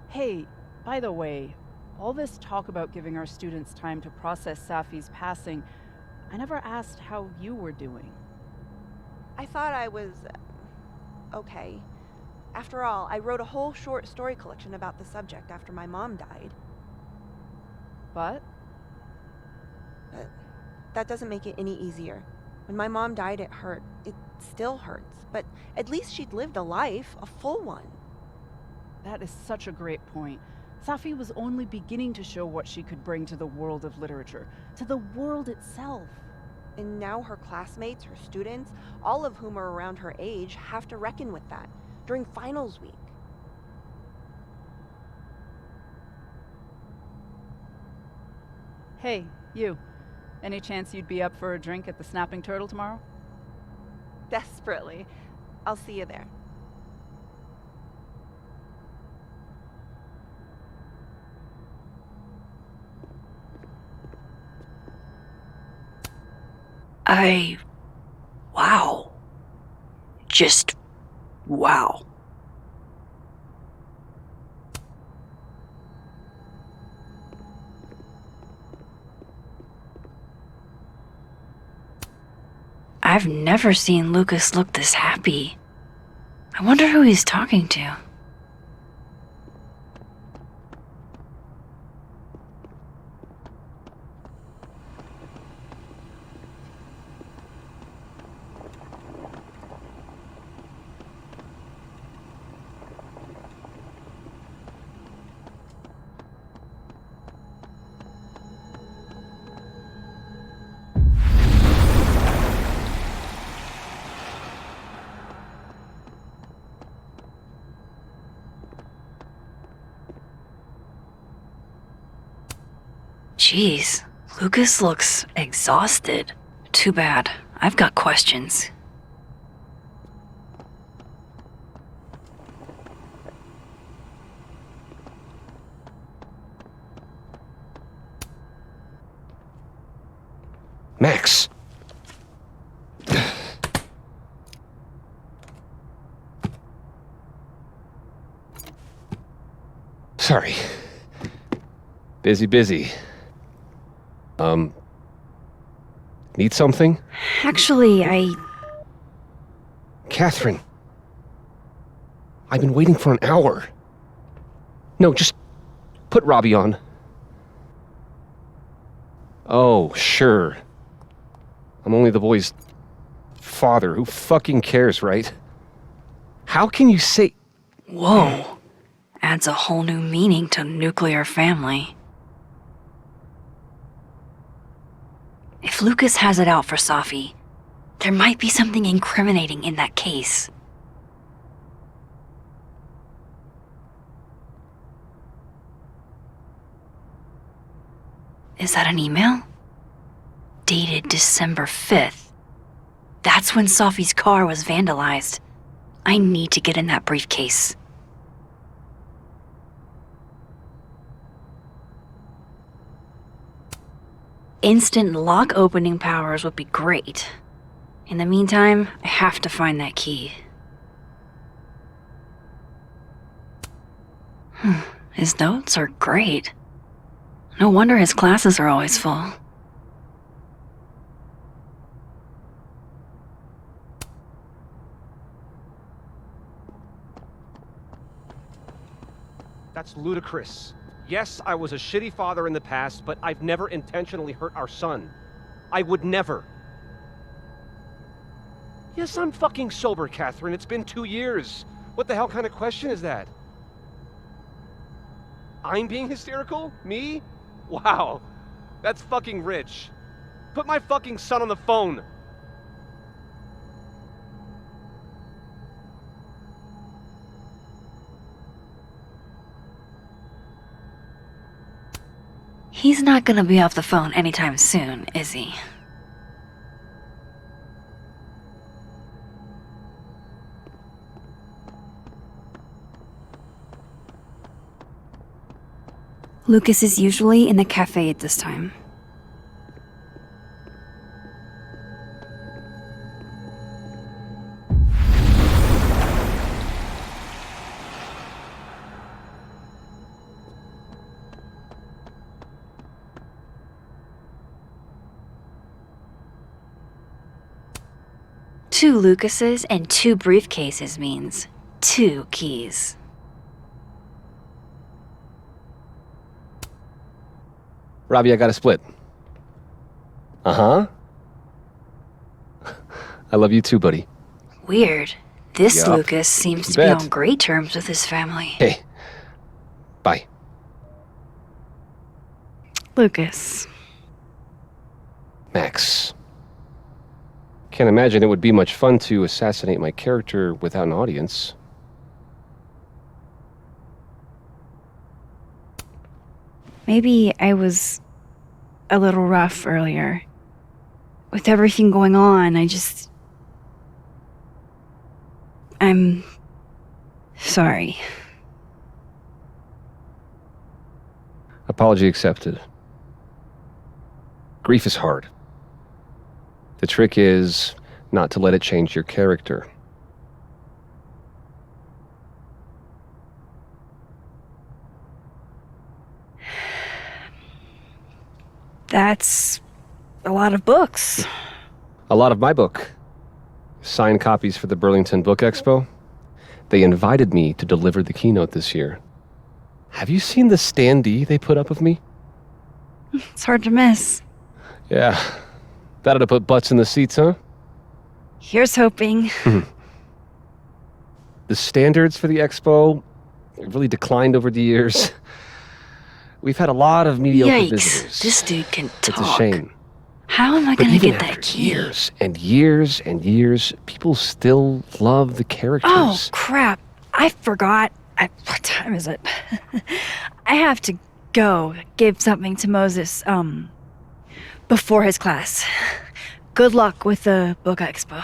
Hey, by the way, all this talk about giving our students time to process Safi's passing, I never asked how you were doing. I thought I was okay. After all, I wrote a whole short story collection about the subject after my mom died. But that doesn't make it any easier. When my mom died, it hurt. It still hurts. But at least she'd lived a life, a full one. That is such a great point. Safi was only beginning to show what she could bring to the world of literature, to the world itself. And now her classmates, her students, all of whom are around her age, have to reckon with that during finals week. Hey, you. Any chance you'd be up for a drink at the Snapping Turtle tomorrow? Desperately. I'll see you there. Wow. Just wow. I've never seen Lucas look this happy. I wonder who he's talking to. Jeez, Lucas looks exhausted. Too bad. I've got questions. Max! Sorry. Busy. Need something? Actually, Catherine. I've been waiting for an hour. No, just put Robbie on. Oh, sure. I'm only the boy's father. Who fucking cares, right? How can you say... Whoa. Adds a whole new meaning to nuclear family. If Lucas has it out for Safi, there might be something incriminating in that case. Is that an email? Dated December 5th. That's when Safi's car was vandalized. I need to get in that briefcase. Instant lock opening powers would be great. In the meantime, I have to find that key. His notes are great. No wonder his classes are always full. That's ludicrous. Yes, I was a shitty father in the past, but I've never intentionally hurt our son. I would never. Yes, I'm fucking sober, Catherine. It's been 2 years. What the hell kind of question is that? I'm being hysterical? Me? Wow. That's fucking rich. Put my fucking son on the phone. He's not gonna be off the phone anytime soon, is he? Lucas is usually in the cafe at this time. Two Lucases and 2 briefcases means 2 keys. Robbie, I got a split. Uh-huh. I love you too, buddy. Weird. This Yup. Lucas seems You to be bet. on great terms with his family. Hey. Bye. Lucas. Max. Can't imagine it would be much fun to assassinate my character without an audience. Maybe I was a little rough earlier. With everything going on, I'm sorry. Apology accepted. Grief is hard. The trick is not to let it change your character. That's a lot of books. A lot of my book. Signed copies for the Burlington Book Expo. They invited me to deliver the keynote this year. Have you seen the standee they put up of me? It's hard to miss. Yeah. That'd have put butts in the seats, huh? Here's hoping. The standards for the expo have really declined over the years. We've had a lot of mediocre Yikes, visitors. this dude can talk. It's a shame. How am I But gonna even get that after key? years and years and years, people still love the characters. Oh, crap. I forgot. What time is it? I have to go give something to Moses, before his class. Good luck with the book expo.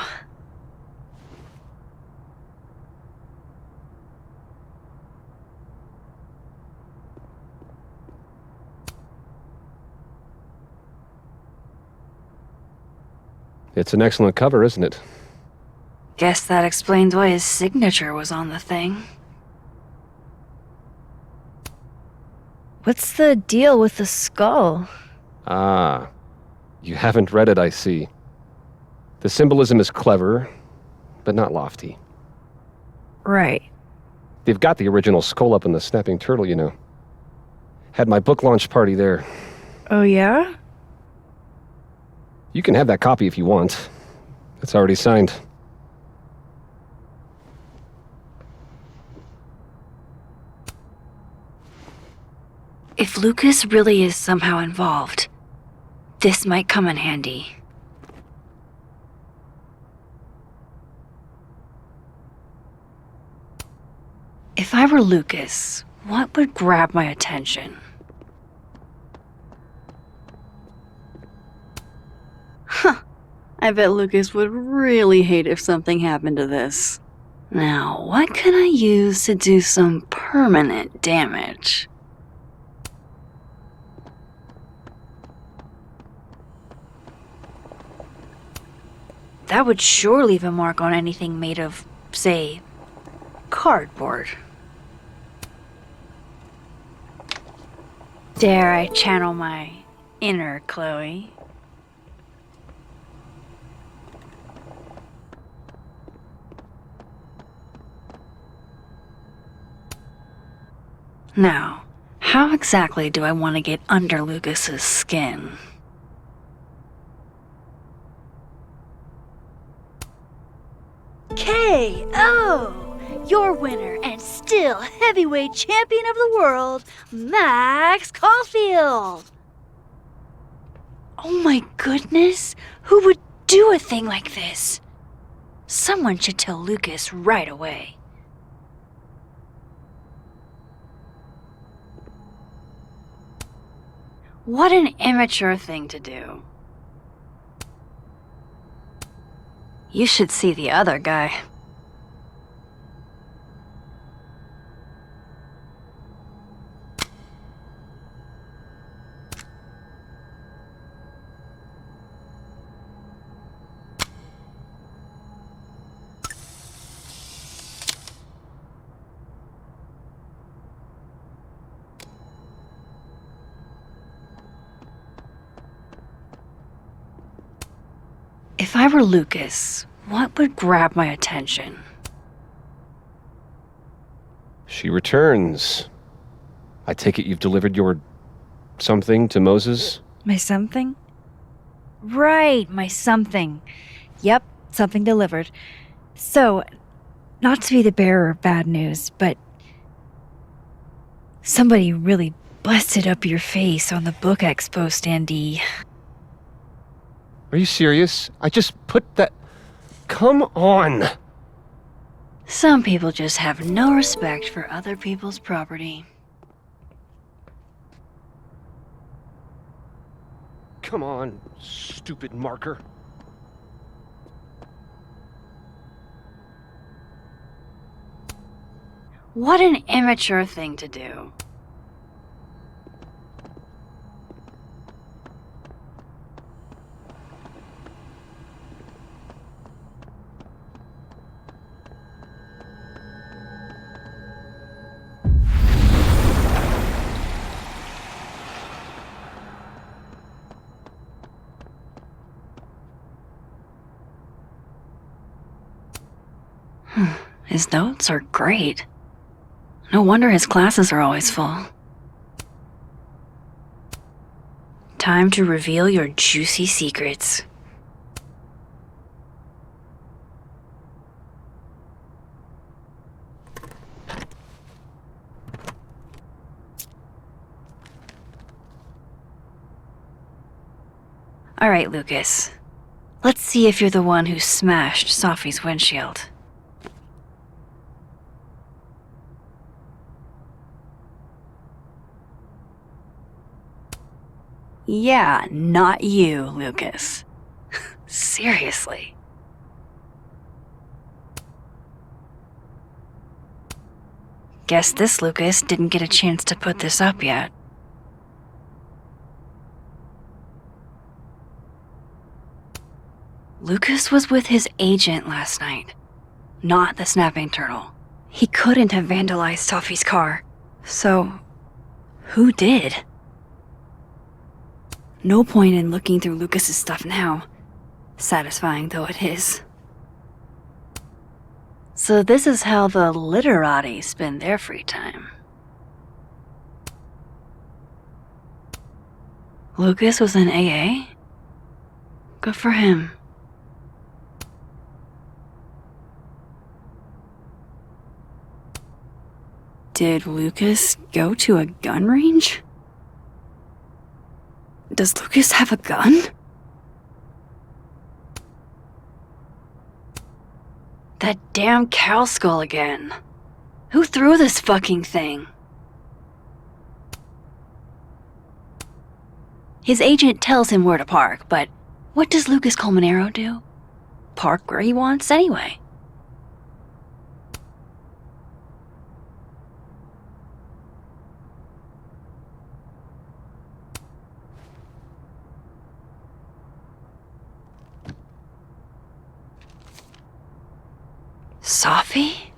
It's an excellent cover, isn't it? Guess that explains why his signature was on the thing. What's the deal with the skull? Ah, you haven't read it, I see. The symbolism is clever, but not lofty. Right. They've got the original skull up in the Snapping Turtle, you know. Had my book launch party there. Oh, yeah? You can have that copy if you want. It's already signed. If Lucas really is somehow involved, this might come in handy. If I were Lucas, what would grab my attention? Huh. I bet Lucas would really hate if something happened to this. Now, what can I use to do some permanent damage? That would sure leave a mark on anything made of, say, cardboard. Dare I channel my inner Chloe? Now, how exactly do I want to get under Lucas's skin? K.O. Your winner and still heavyweight champion of the world, Max Caulfield! Oh my goodness, who would do a thing like this? Someone should tell Lucas right away. What an immature thing to do. You should see the other guy. If I were Lucas, what would grab my attention? She returns. I take it you've delivered your something to Moses? My something? Right, my something. Yep, something delivered. So, not to be the bearer of bad news, but somebody really busted up your face on the book expo standee. Are you serious? I just put that... Come on! Some people just have no respect for other people's property. Come on, stupid marker. What an immature thing to do. His notes are great. No wonder his classes are always full. Time to reveal your juicy secrets. All right, Lucas. Let's see if you're the one who smashed Safi's windshield. Yeah, not you, Lucas. Seriously. Guess this Lucas didn't get a chance to put this up yet. Lucas was with his agent last night, not the snapping turtle. He couldn't have vandalized Safi's car. So, who did? No point in looking through Lucas's stuff now, satisfying though it is. So this is how the literati spend their free time. Lucas was in AA? Good for him. Did Lucas go to a gun range? Does Lucas have a gun? That damn cow skull again. Who threw this fucking thing? His agent tells him where to park, but what does Lucas Colmenero do? Park where he wants anyway. Safi?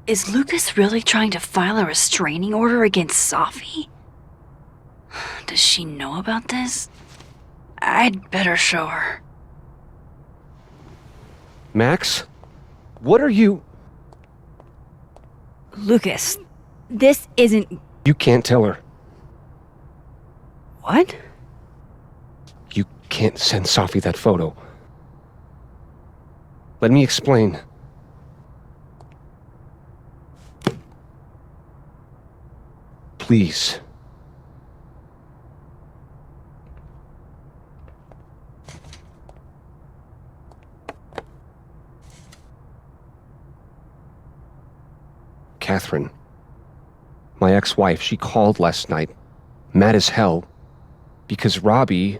Is Lucas really trying to file a restraining order against Safi? Does she know about this? I'd better show her. Max? What are you... Lucas, this isn't... You can't tell her. What? You can't send Safi that photo. Let me explain. Please. Catherine, my ex-wife, she called last night, mad as hell, because Robbie,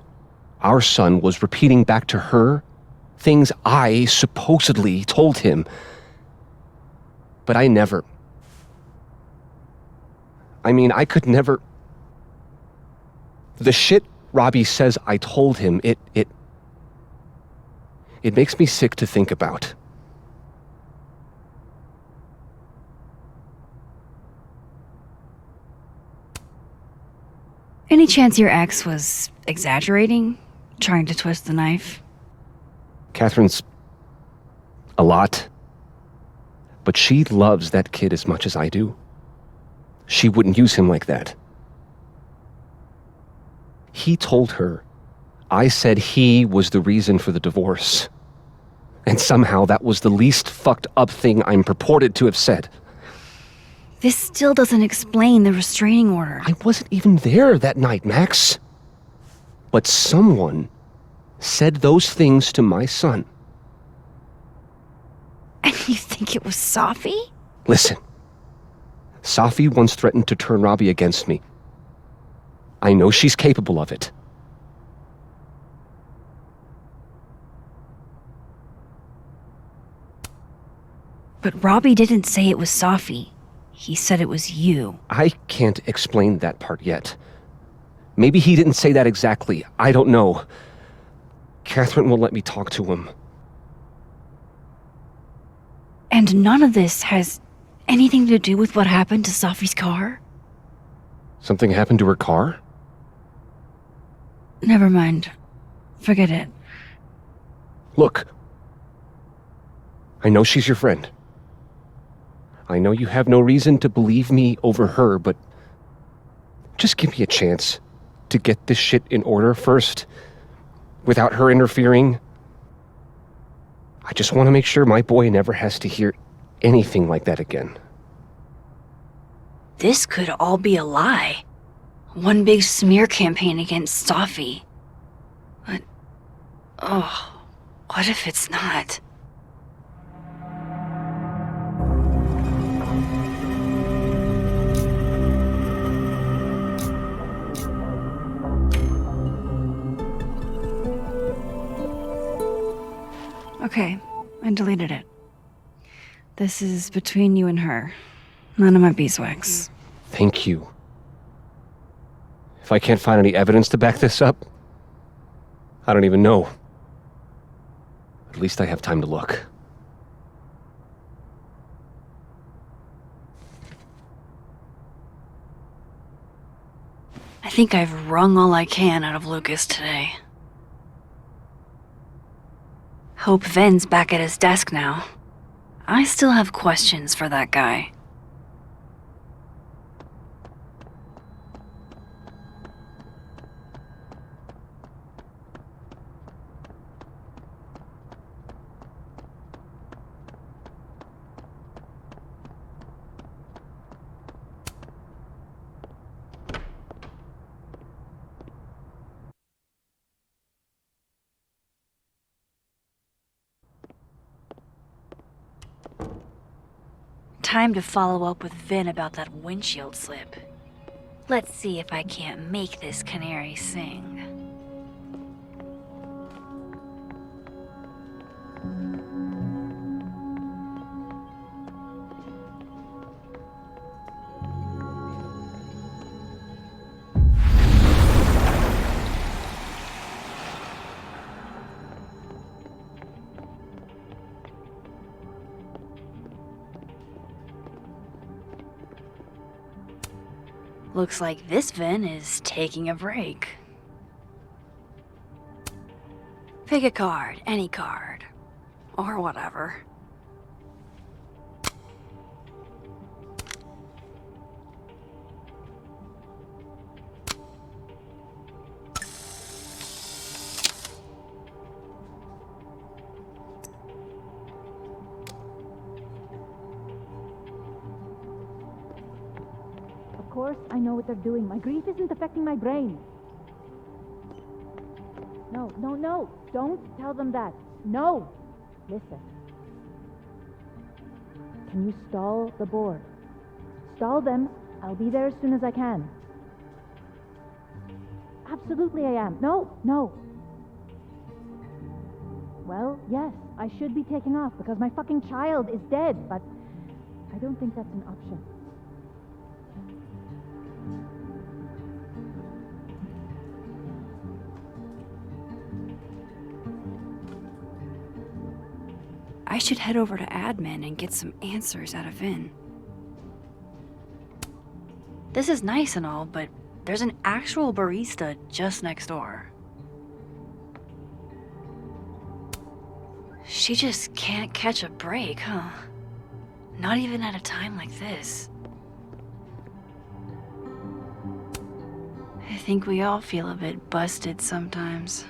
our son, was repeating back to her things I supposedly told him. But I never... I could never... The shit Robbie says I told him, it makes me sick to think about. Any chance your ex was exaggerating? Trying to twist the knife? Catherine's a lot. But she loves that kid as much as I do. She wouldn't use him like that. He told her I said he was the reason for the divorce. And somehow that was the least fucked up thing I'm purported to have said. This still doesn't explain the restraining order. I wasn't even there that night, Max. But someone said those things to my son. And you think it was Safi? Listen. Safi once threatened to turn Robbie against me. I know she's capable of it. But Robbie didn't say it was Safi. He said it was you. I can't explain that part yet. Maybe he didn't say that exactly. I don't know. Catherine won't let me talk to him. And none of this has anything to do with what happened to Safi's car? Something happened to her car? Never mind. Forget it. Look. I know she's your friend. I know you have no reason to believe me over her, but just give me a chance to get this shit in order first, without her interfering. I just want to make sure my boy never has to hear anything like that again. This could all be a lie. One big smear campaign against Safi. But, what if it's not? Okay, I deleted it. This is between you and her. None of my beeswax. Thank you. If I can't find any evidence to back this up, I don't even know. At least I have time to look. I think I've wrung all I can out of Lucas today. Hope Ven's back at his desk now. I still have questions for that guy. Time to follow up with Vin about that windshield slip. Let's see if I can't make this canary sing. Looks like this Vin is taking a break. Pick a card, any card. Or whatever. Of course, I know what they're doing. My grief isn't affecting my brain. No. Don't tell them that. No! Listen. Can you stall the board? Stall them. I'll be there as soon as I can. Absolutely I am. No. Well, yes, I should be taking off because my fucking child is dead, but I don't think that's an option. I should head over to admin and get some answers out of Vin. This is nice and all, but there's an actual barista just next door. She just can't catch a break, huh? Not even at a time like this. I think we all feel a bit busted sometimes.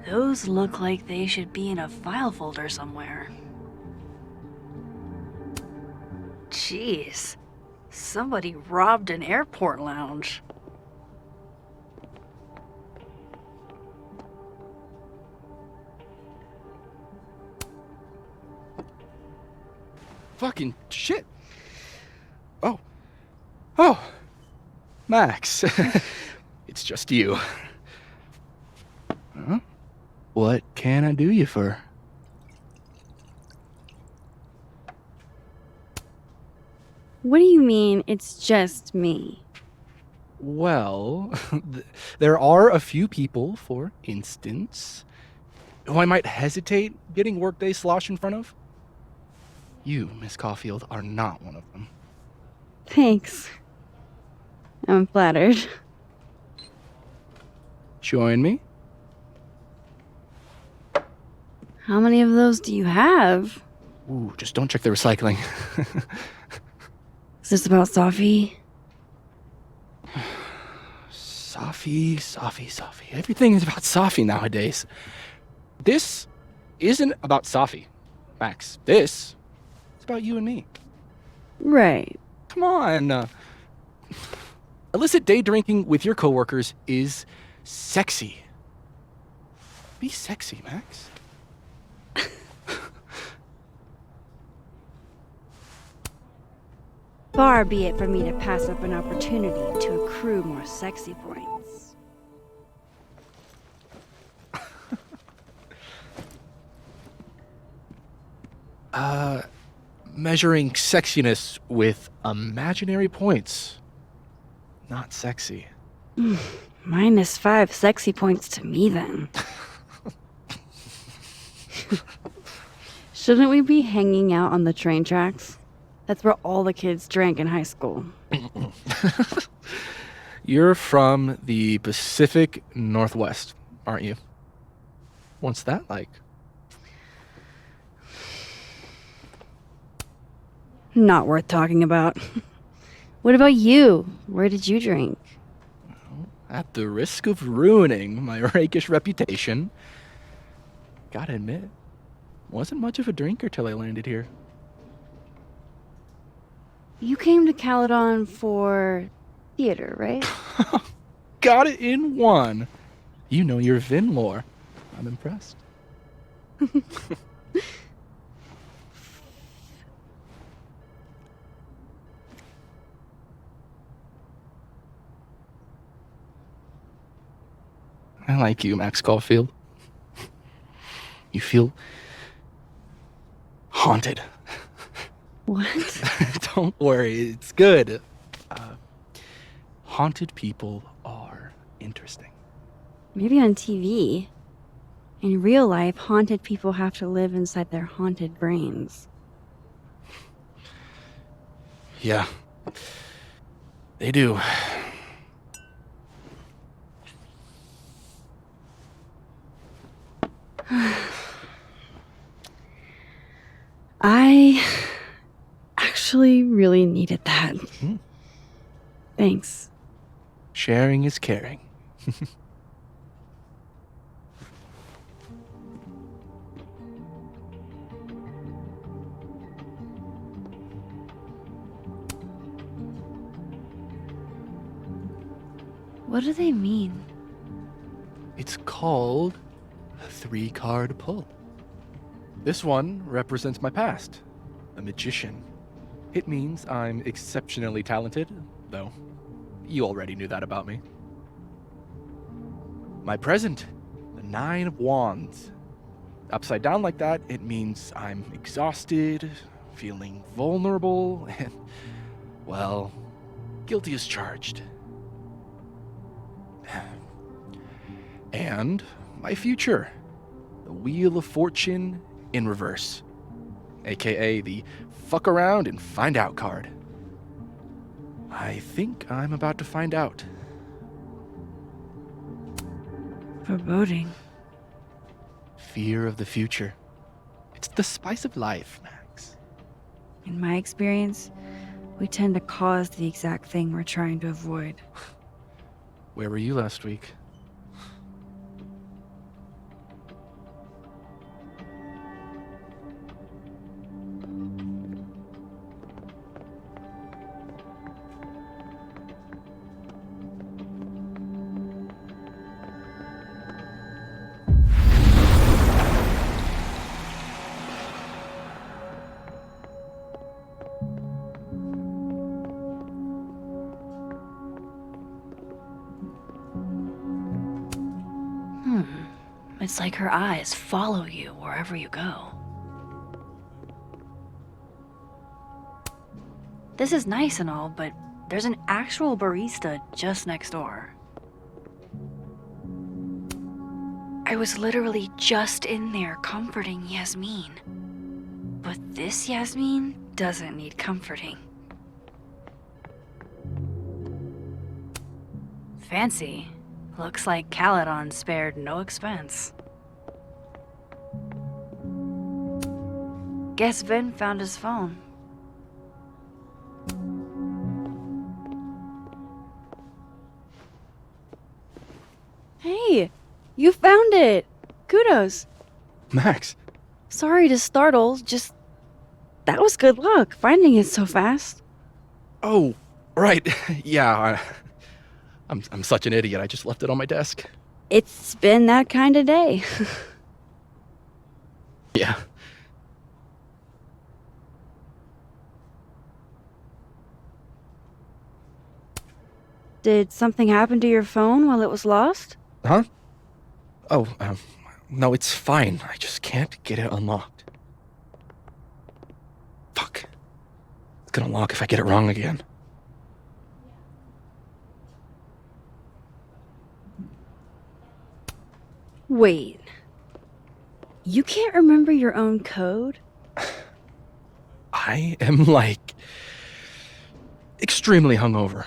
Those look like they should be in a file folder somewhere. Jeez, somebody robbed an airport lounge. Fucking shit. Oh, Max. It's just you. Huh? What can I do you for? What do you mean, it's just me? Well, there are a few people, for instance, who I might hesitate getting workday slosh in front of. You, Miss Caulfield, are not one of them. Thanks. I'm flattered. Join me? How many of those do you have? Ooh, just don't check the recycling. Is this about Safi? Safi. Everything is about Safi nowadays. This isn't about Safi, Max. This is about you and me. Right. Come on. Illicit day drinking with your coworkers is sexy. Be sexy, Max. Far be it from me to pass up an opportunity to accrue more sexy points. Measuring sexiness with imaginary points. Not sexy. -5 sexy points to me, then. Shouldn't we be hanging out on the train tracks? That's where all the kids drank in high school. You're from the Pacific Northwest, aren't you? What's that like? Not worth talking about. What about you? Where did you drink? At the risk of ruining my rakish reputation, gotta admit, wasn't much of a drinker till I landed here. You came to Caledon for theater, right? Got it in one. You know your Vin lore. I'm impressed. I like you, Max Caulfield. You feel haunted. What? Don't worry, it's good. Haunted people are interesting. Maybe on TV. In real life, haunted people have to live inside their haunted brains. Yeah, they do. I actually really needed that. Thanks. Sharing is caring. What do they mean? It's called a 3-card pull. This one represents my past, a magician. It means I'm exceptionally talented, though you already knew that about me. My present, the 9 of Wands. Upside down like that, it means I'm exhausted, feeling vulnerable, and, well, guilty as charged. And my future, the Wheel of Fortune in reverse, aka the fuck around and find out card. I think I'm about to find out. Foreboding. Fear of the future. It's the spice of life, Max. In my experience, we tend to cause the exact thing we're trying to avoid. Where were you last week? It's like her eyes follow you wherever you go. This is nice and all, but there's an actual barista just next door. I was literally just in there comforting Yasmin. But this Yasmin doesn't need comforting. Fancy. Looks like Caledon spared no expense. Guess Vin found his phone. Hey, you found it! Kudos! Max! Sorry to startle, just That was good luck, finding it so fast. Oh, right. Yeah, I'm such an idiot. I just left it on my desk. It's been that kind of day. Yeah. Did something happen to your phone while it was lost? Huh? Oh, no, it's fine. I just can't get it unlocked. Fuck. It's gonna lock if I get it wrong again. Wait. You can't remember your own code? I am, like, extremely hungover.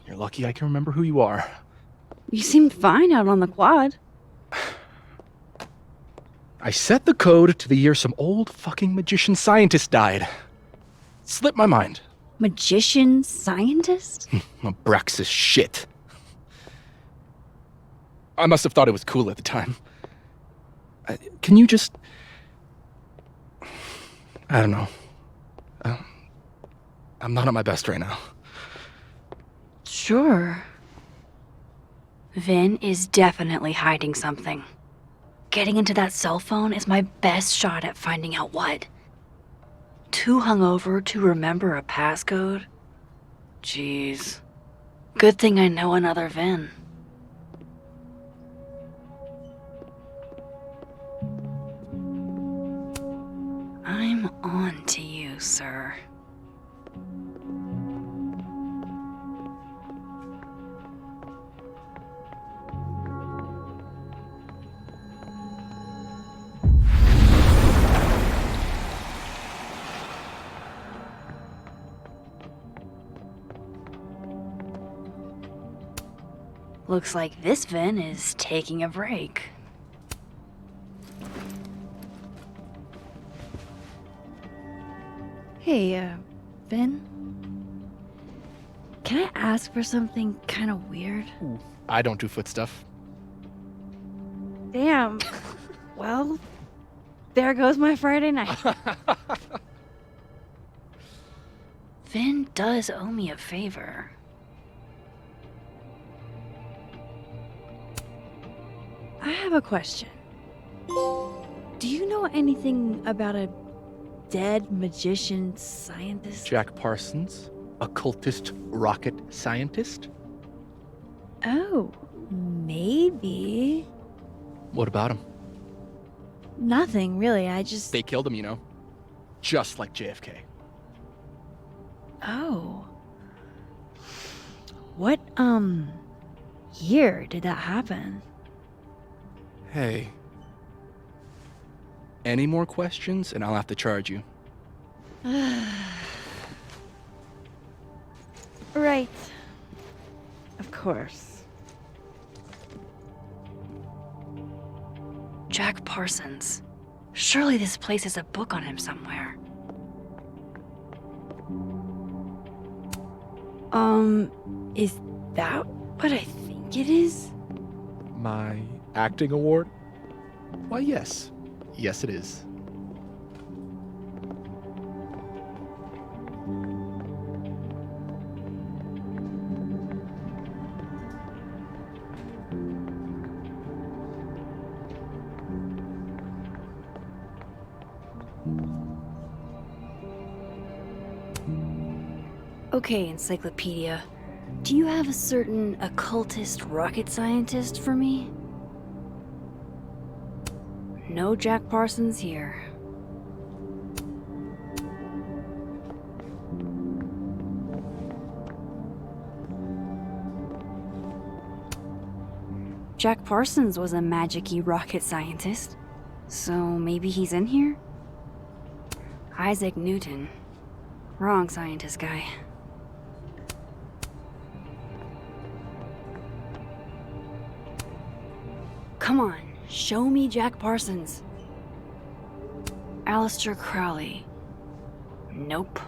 You're lucky I can remember who you are. You seemed fine out on the quad. I set the code to the year some old fucking magician scientist died. Slipped my mind. Magician scientist? Abraxas shit. I must have thought it was cool at the time. Can you just... I don't know. I'm not at my best right now. Sure. Vin is definitely hiding something. Getting into that cell phone is my best shot at finding out what. Too hungover to remember a passcode? Jeez. Good thing I know another Vin. I'm on to you, sir. Looks like this Vin is taking a break. Hey, Vin? Can I ask for something kind of weird? Ooh, I don't do foot stuff. Damn. Well, there goes my Friday night. Vin does owe me a favor. I have a question. Do you know anything about a dead magician scientist? Jack Parsons, occultist rocket scientist? Oh, maybe. What about him? Nothing, really. I just... They killed him, you know. Just like JFK. Oh. What, year did that happen? Hey. Any more questions and I'll have to charge you. Right. Of course. Jack Parsons. Surely this place has a book on him somewhere. Is that what I think it is? My acting award? Why, yes. Yes, it is. Okay, Encyclopedia. Do you have a certain occultist rocket scientist for me? No Jack Parsons here. Jack Parsons was a magic-y rocket scientist, so maybe he's in here? Isaac Newton. Wrong scientist guy. Come on, show me Jack Parsons. Aleister Crowley. Nope.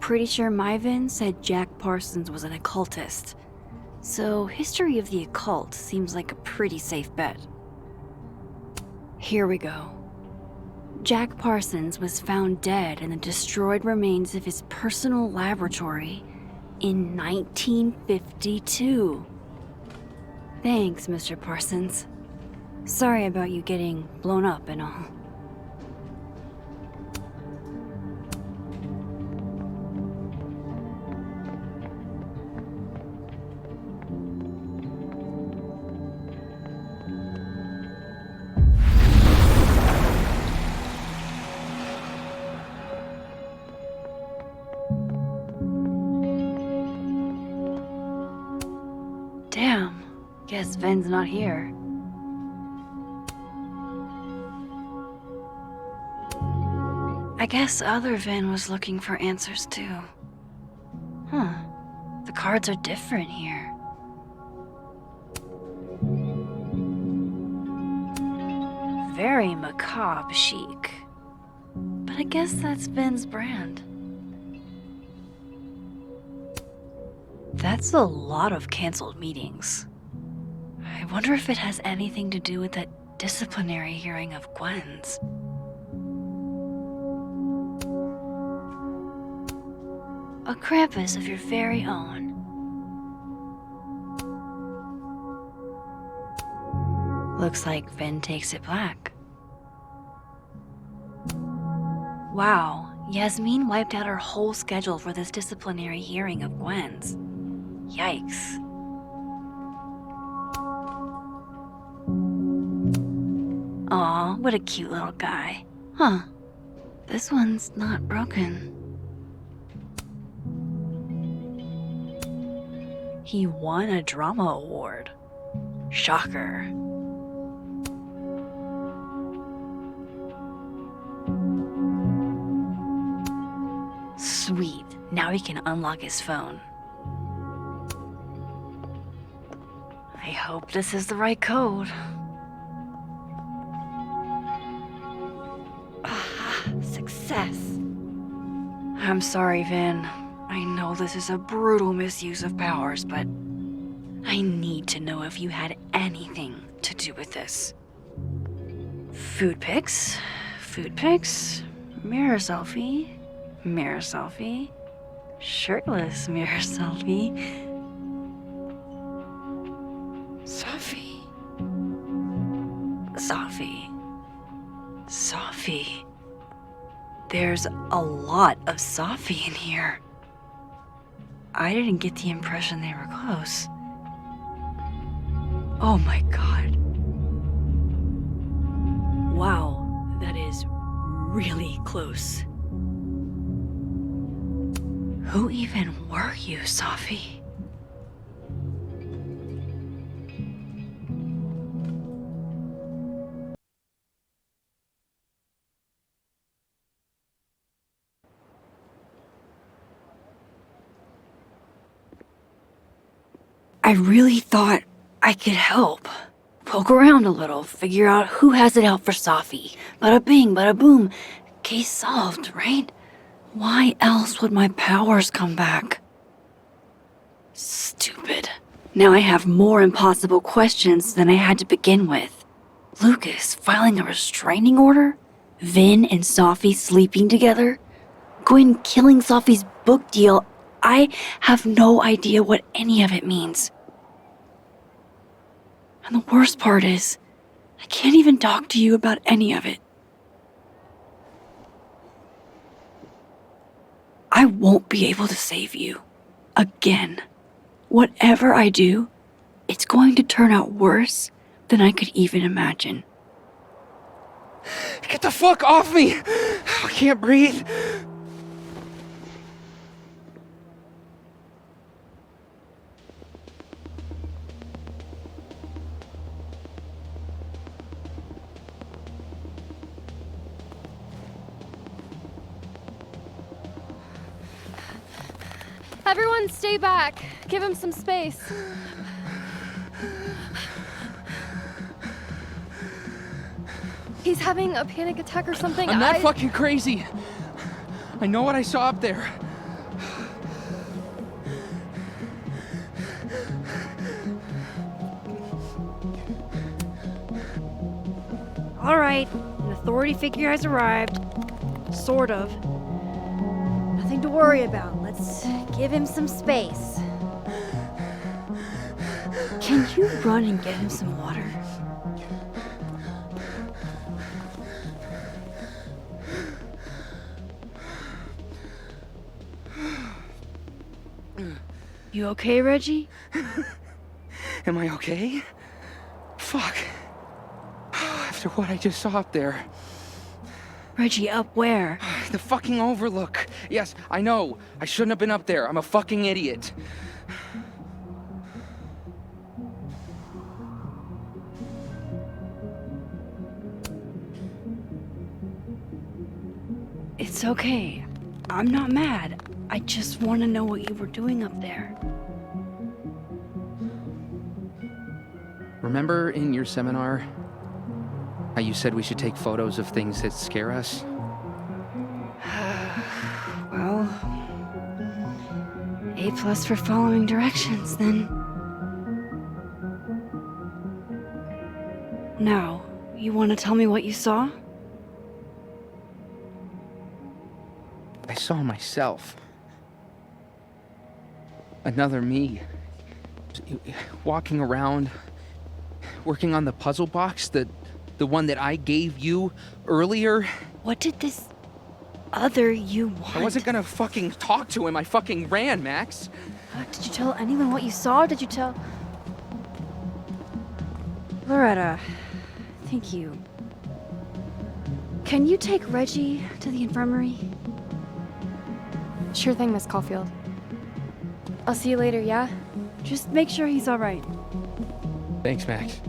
Pretty sure my Vin said Jack Parsons was an occultist. So, history of the occult seems like a pretty safe bet. Here we go. Jack Parsons was found dead in the destroyed remains of his personal laboratory in 1952. Thanks, Mr. Parsons. Sorry about you getting blown up and all. Damn, guess Ven's not here. I guess other Ven was looking for answers too. Huh, the cards are different here. Very macabre chic. But I guess that's Ven's brand. That's a lot of canceled meetings. I wonder if it has anything to do with that disciplinary hearing of Gwen's. A Krampus of your very own. Looks like Ven takes it black. Wow, Yasmin wiped out her whole schedule for this disciplinary hearing of Gwen's. Yikes. Aw, what a cute little guy. Huh. This one's not broken. He won a drama award. Shocker. Sweet. Now he can unlock his phone. I hope this is the right code. Success. I'm sorry, Ven. I know this is a brutal misuse of powers, but I need to know if you had anything to do with this. Food pics, mirror selfie, shirtless mirror selfie. Safi. There's a lot of Safi in here. I didn't get the impression they were close. Oh my god. Wow, that is really close. Who even were you, Safi? I really thought I could help. Poke around a little, figure out who has it out for Safi. Bada bing, bada boom. Case solved, right? Why else would my powers come back? Stupid. Now I have more impossible questions than I had to begin with. Lucas filing a restraining order? Ven and Safi sleeping together? Gwen killing Safi's book deal? I have no idea what any of it means. And the worst part is, I can't even talk to you about any of it. I won't be able to save you. Again. Whatever I do, it's going to turn out worse than I could even imagine. Get the fuck off me! I can't breathe. Everyone stay back. Give him some space. He's having a panic attack or something. I'm not fucking crazy. I know what I saw up there. All right, an authority figure has arrived. Sort of. Nothing to worry about. Let's give him some space. Can you run and get him some water? You okay, Reggie? Am I okay? Fuck. After what I just saw up there. Reggie, up where? The fucking overlook. Yes, I know. I shouldn't have been up there. I'm a fucking idiot. It's okay. I'm not mad. I just want to know what you were doing up there. Remember in your seminar how you said we should take photos of things that scare us? Well, A+ for following directions, then. Now, you want to tell me what you saw? I saw myself. Another me. Walking around, working on the puzzle box, the one that I gave you earlier. What did this other you want? I wasn't gonna fucking talk to him. I fucking ran, Max. Did you tell anyone what you saw? Did you tell... Loretta, thank you. Can you take Reggie to the infirmary? Sure thing, Miss Caulfield. I'll see you later, yeah? Just make sure he's all right. Thanks, Max.